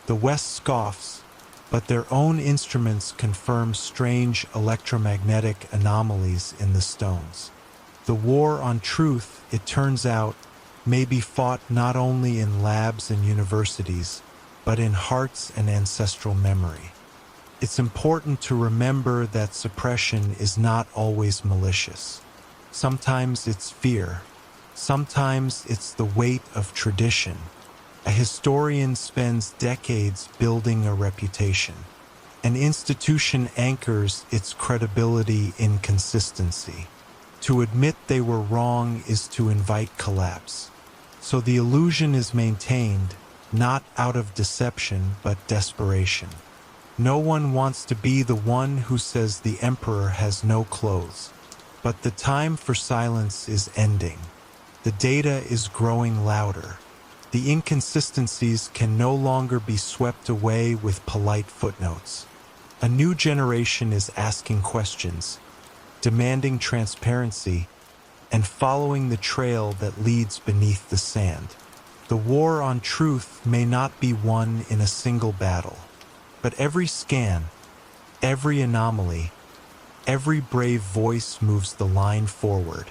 The West scoffs, but their own instruments confirm strange electromagnetic anomalies in the stones. The war on truth, it turns out, may be fought not only in labs and universities, but in hearts and ancestral memory. It's important to remember that suppression is not always malicious. Sometimes it's fear. Sometimes it's the weight of tradition. A historian spends decades building a reputation. An institution anchors its credibility in consistency. To admit they were wrong is to invite collapse. So the illusion is maintained, not out of deception but desperation. No one wants to be the one who says the emperor has no clothes. But the time for silence is ending. The data is growing louder. The inconsistencies can no longer be swept away with polite footnotes. A new generation is asking questions, demanding transparency, and following the trail that leads beneath the sand. The war on truth may not be won in a single battle, but every scan, every anomaly, every brave voice moves the line forward,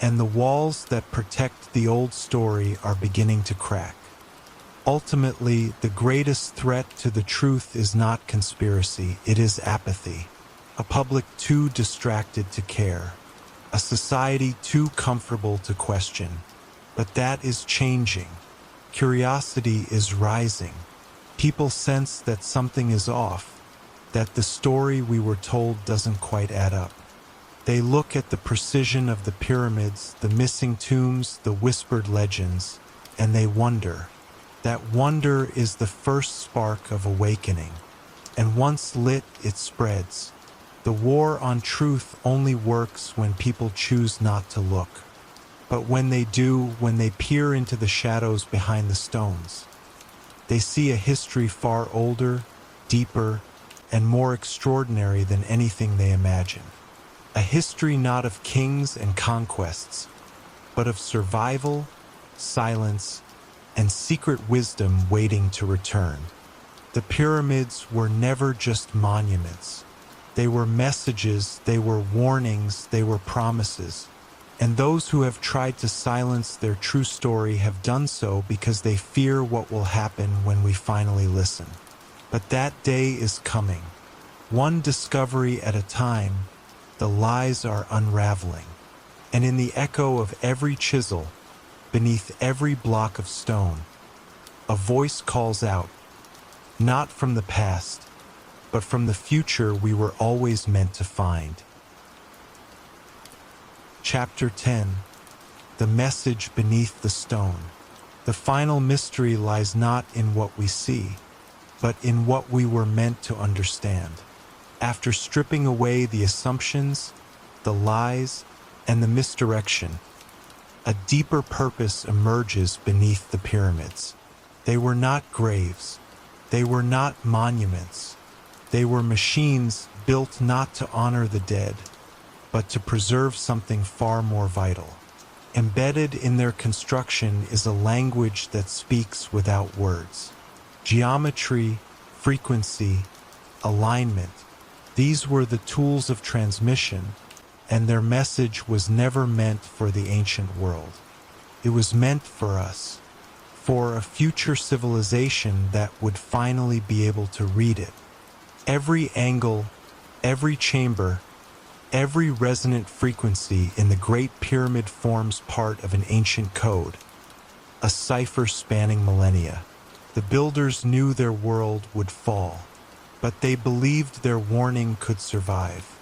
and the walls that protect the old story are beginning to crack. Ultimately, the greatest threat to the truth is not conspiracy, it is apathy. A public too distracted to care. A society too comfortable to question. But that is changing. Curiosity is rising. People sense that something is off, that the story we were told doesn't quite add up. They look at the precision of the pyramids, the missing tombs, the whispered legends, and they wonder. That wonder is the first spark of awakening, and once lit, it spreads. The war on truth only works when people choose not to look. But when they do, when they peer into the shadows behind the stones, they see a history far older, deeper, and more extraordinary than anything they imagined. A history not of kings and conquests, but of survival, silence, and secret wisdom waiting to return. The pyramids were never just monuments. They were messages, they were warnings, they were promises. And those who have tried to silence their true story have done so because they fear what will happen when we finally listen. But that day is coming. One discovery at a time, the lies are unraveling. And in the echo of every chisel, beneath every block of stone, a voice calls out, not from the past, but from the future we were always meant to find. Chapter 10. The Message Beneath the Stone. The final mystery lies not in what we see, but in what we were meant to understand. After stripping away the assumptions, the lies, and the misdirection, a deeper purpose emerges beneath the pyramids. They were not graves. They were not monuments. They were machines built not to honor the dead, but to preserve something far more vital. Embedded in their construction is a language that speaks without words. Geometry, frequency, alignment, these were the tools of transmission, and their message was never meant for the ancient world. It was meant for us, for a future civilization that would finally be able to read it. Every angle, every chamber, every resonant frequency in the Great Pyramid forms part of an ancient code, a cipher spanning millennia. The builders knew their world would fall, but they believed their warning could survive.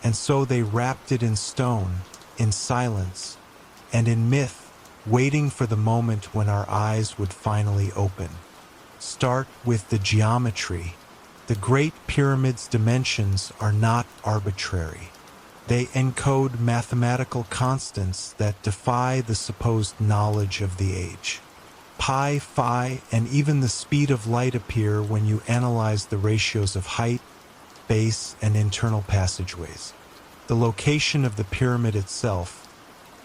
And so they wrapped it in stone, in silence, and in myth, waiting for the moment when our eyes would finally open. Start with the geometry. The Great Pyramid's dimensions are not arbitrary. They encode mathematical constants that defy the supposed knowledge of the age. Pi, phi, and even the speed of light appear when you analyze the ratios of height, base, and internal passageways. The location of the pyramid itself,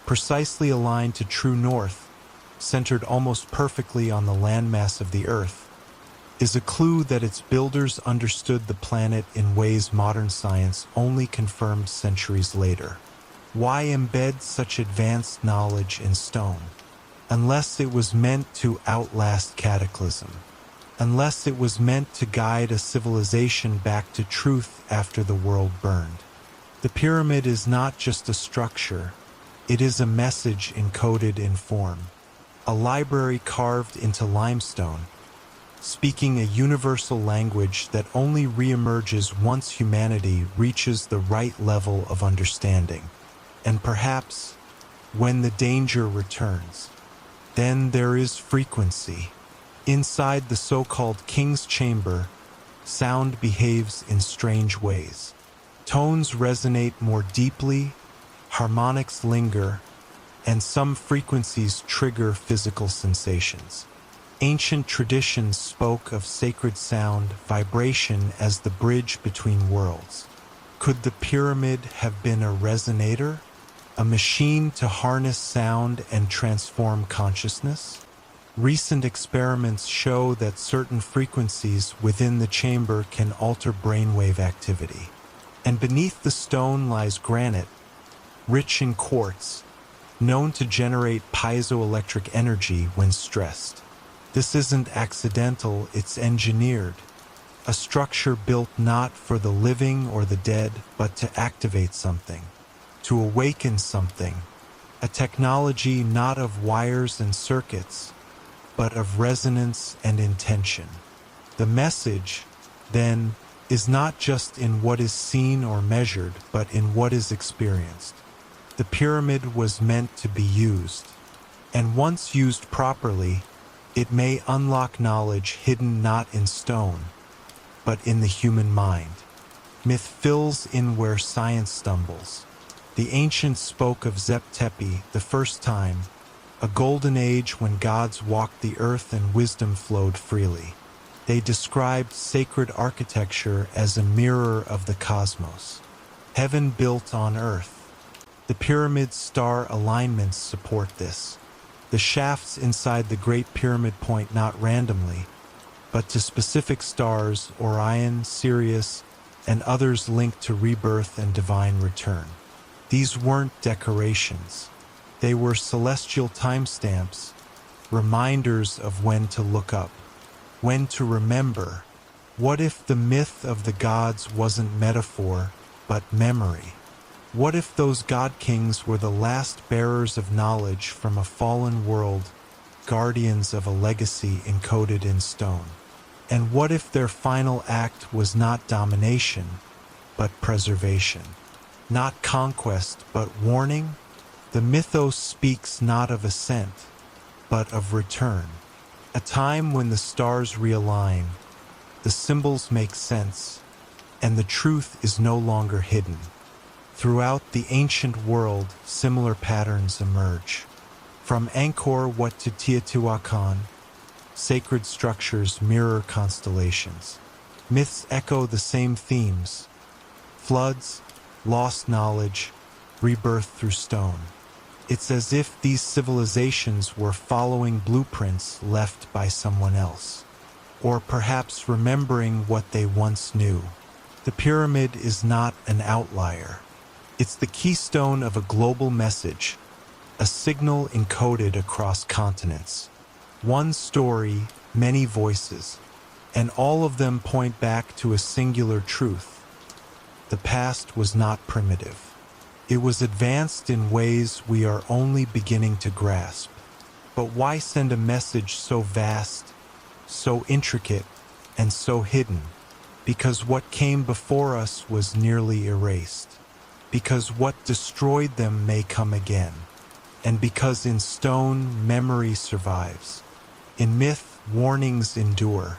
precisely aligned to true north, centered almost perfectly on the landmass of the Earth, is a clue that its builders understood the planet in ways modern science only confirmed centuries later. Why embed such advanced knowledge in stone? Unless it was meant to outlast Cataclysm. Unless it was meant to guide a civilization back to truth after the world burned. The pyramid is not just a structure, it is a message encoded in form. A library carved into limestone, speaking a universal language that only reemerges once humanity reaches the right level of understanding. And perhaps, when the danger returns, then there is frequency. Inside the so-called King's Chamber, sound behaves in strange ways. Tones resonate more deeply, harmonics linger, and some frequencies trigger physical sensations. Ancient traditions spoke of sacred sound, vibration as the bridge between worlds. Could the pyramid have been a resonator? A machine to harness sound and transform consciousness? Recent experiments show that certain frequencies within the chamber can alter brainwave activity. And beneath the stone lies granite, rich in quartz, known to generate piezoelectric energy when stressed. This isn't accidental, it's engineered. A structure built not for the living or the dead, but to activate something, to awaken something. A technology not of wires and circuits, but of resonance and intention. The message, then, is not just in what is seen or measured, but in what is experienced. The pyramid was meant to be used, and once used properly, it may unlock knowledge hidden not in stone, but in the human mind. Myth fills in where science stumbles. The ancients spoke of Zep-Tepi the first time, a golden age when gods walked the earth and wisdom flowed freely. They described sacred architecture as a mirror of the cosmos, heaven built on earth. The pyramid's star alignments support this. The shafts inside the Great Pyramid point not randomly, but to specific stars, Orion, Sirius, and others linked to rebirth and divine return. These weren't decorations. They were celestial timestamps, reminders of when to look up, when to remember. What if the myth of the gods wasn't metaphor, but memory? What if those god-kings were the last bearers of knowledge from a fallen world, guardians of a legacy encoded in stone? And what if their final act was not domination, but preservation? Not conquest, but warning? The mythos speaks not of ascent, but of return. A time when the stars realign, the symbols make sense, and the truth is no longer hidden. Throughout the ancient world, similar patterns emerge. From Angkor Wat to Teotihuacan, sacred structures mirror constellations. Myths echo the same themes: floods, lost knowledge, rebirth through stone. It's as if these civilizations were following blueprints left by someone else, or perhaps remembering what they once knew. The pyramid is not an outlier. It's the keystone of a global message, a signal encoded across continents. One story, many voices, and all of them point back to a singular truth. The past was not primitive. It was advanced in ways we are only beginning to grasp. But why send a message so vast, so intricate, and so hidden? Because what came before us was nearly erased. Because what destroyed them may come again. And because in stone, memory survives. In myth, warnings endure.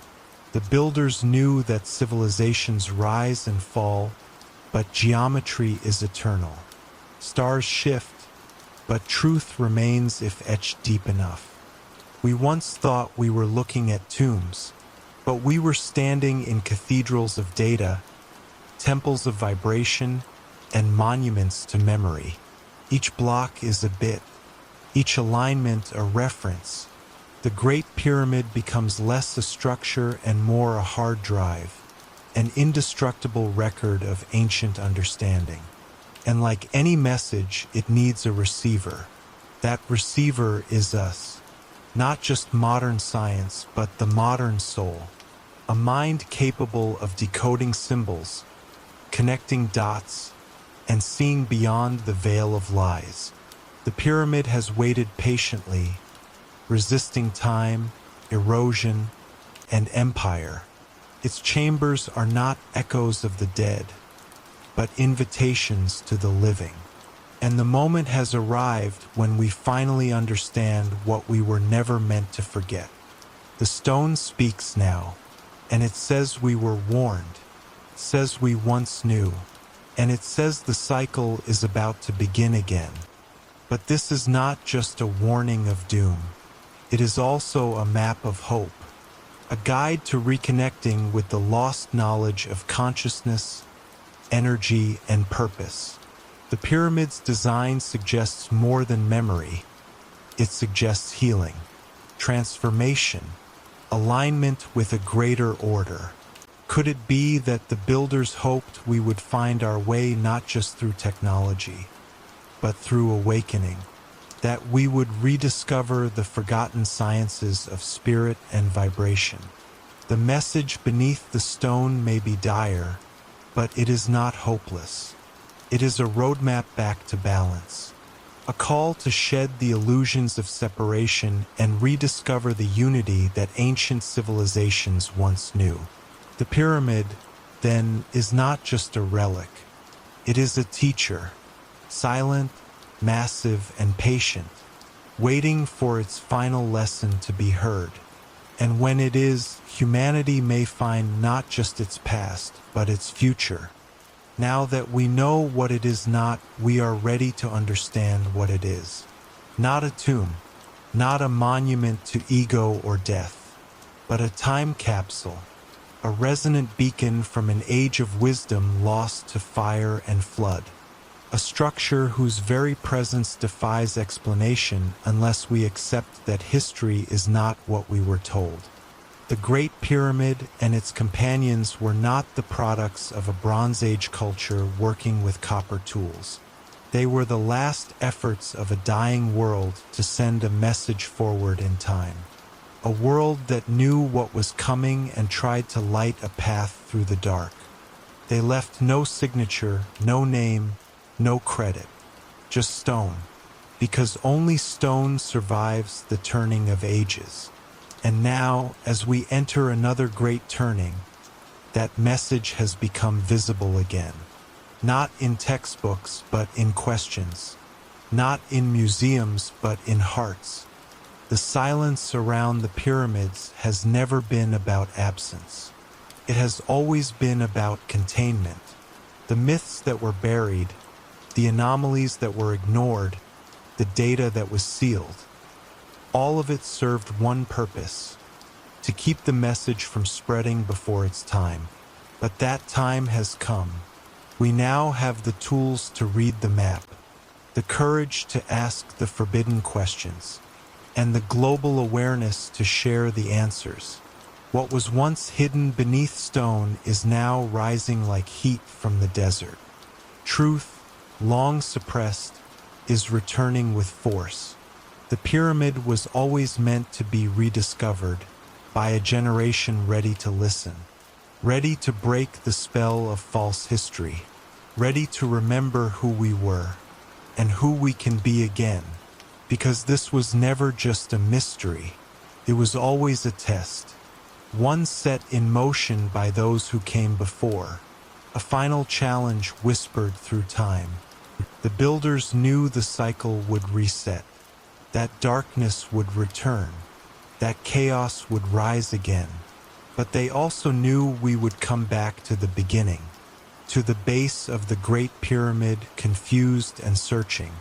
The builders knew that civilizations rise and fall, but geometry is eternal. Stars shift, but truth remains if etched deep enough. We once thought we were looking at tombs, but we were standing in cathedrals of data, temples of vibration, and monuments to memory. Each block is a bit, each alignment a reference. The Great Pyramid becomes less a structure and more a hard drive, an indestructible record of ancient understanding. And like any message, it needs a receiver. That receiver is us. Not just modern science, but the modern soul. A mind capable of decoding symbols, connecting dots, and seeing beyond the veil of lies. The pyramid has waited patiently, resisting time, erosion, and empire. Its chambers are not echoes of the dead, but invitations to the living. And the moment has arrived when we finally understand what we were never meant to forget. The stone speaks now, and it says we were warned, says we once knew, and it says the cycle is about to begin again. But this is not just a warning of doom. It is also a map of hope, a guide to reconnecting with the lost knowledge of consciousness, energy, and purpose. The pyramid's design suggests more than memory. It suggests healing, transformation, alignment with a greater order. Could it be that the builders hoped we would find our way not just through technology, but through awakening? That we would rediscover the forgotten sciences of spirit and vibration. The message beneath the stone may be dire, but it is not hopeless. It is a roadmap back to balance, a call to shed the illusions of separation and rediscover the unity that ancient civilizations once knew. The pyramid, then, is not just a relic. It is a teacher, silent, massive, and patient, waiting for its final lesson to be heard. And when it is, humanity may find not just its past, but its future. Now that we know what it is not, we are ready to understand what it is. Not a tomb, not a monument to ego or death, but a time capsule, a resonant beacon from an age of wisdom lost to fire and flood. A structure whose very presence defies explanation unless we accept that history is not what we were told. The Great Pyramid and its companions were not the products of a Bronze Age culture working with copper tools. They were the last efforts of a dying world to send a message forward in time. A world that knew what was coming and tried to light a path through the dark. They left no signature, no name, no credit, just stone, because only stone survives the turning of ages. And now, as we enter another great turning, that message has become visible again. Not in textbooks, but in questions. Not in museums, but in hearts. The silence around the pyramids has never been about absence. It has always been about containment. The myths that were buried, the anomalies that were ignored, the data that was sealed. All of it served one purpose, to keep the message from spreading before its time. But that time has come. We now have the tools to read the map, the courage to ask the forbidden questions, and the global awareness to share the answers. What was once hidden beneath stone is now rising like heat from the desert. Truth, long suppressed, is returning with force. The pyramid was always meant to be rediscovered by a generation ready to listen, ready to break the spell of false history, ready to remember who we were and who we can be again, because this was never just a mystery. It was always a test, one set in motion by those who came before, a final challenge whispered through time. The builders knew the cycle would reset, that darkness would return, that chaos would rise again. But they also knew we would come back to the beginning, to the base of the Great Pyramid, confused and searching.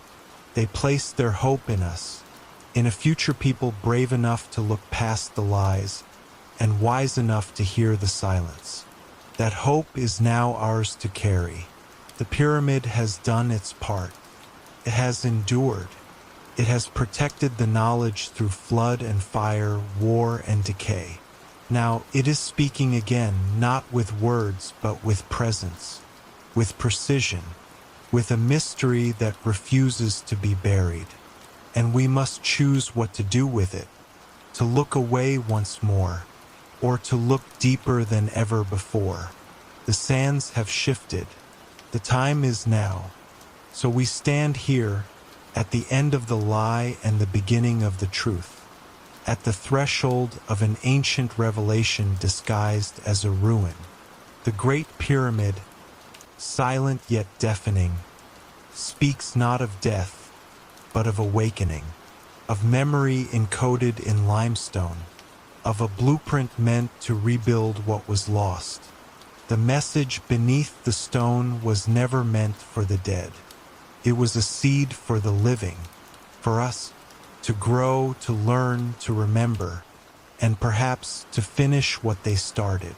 They placed their hope in us, in a future people brave enough to look past the lies and wise enough to hear the silence. That hope is now ours to carry. The pyramid has done its part. It has endured. It has protected the knowledge through flood and fire, war and decay. Now it is speaking again, not with words, but with presence, with precision, with a mystery that refuses to be buried. And we must choose what to do with it, to look away once more, or to look deeper than ever before. The sands have shifted. The time is now. So we stand here, at the end of the lie and the beginning of the truth, at the threshold of an ancient revelation disguised as a ruin. The Great Pyramid, silent yet deafening, speaks not of death, but of awakening, of memory encoded in limestone, of a blueprint meant to rebuild what was lost. The message beneath the stone was never meant for the dead. It was a seed for the living, for us to grow, to learn, to remember, and perhaps to finish what they started.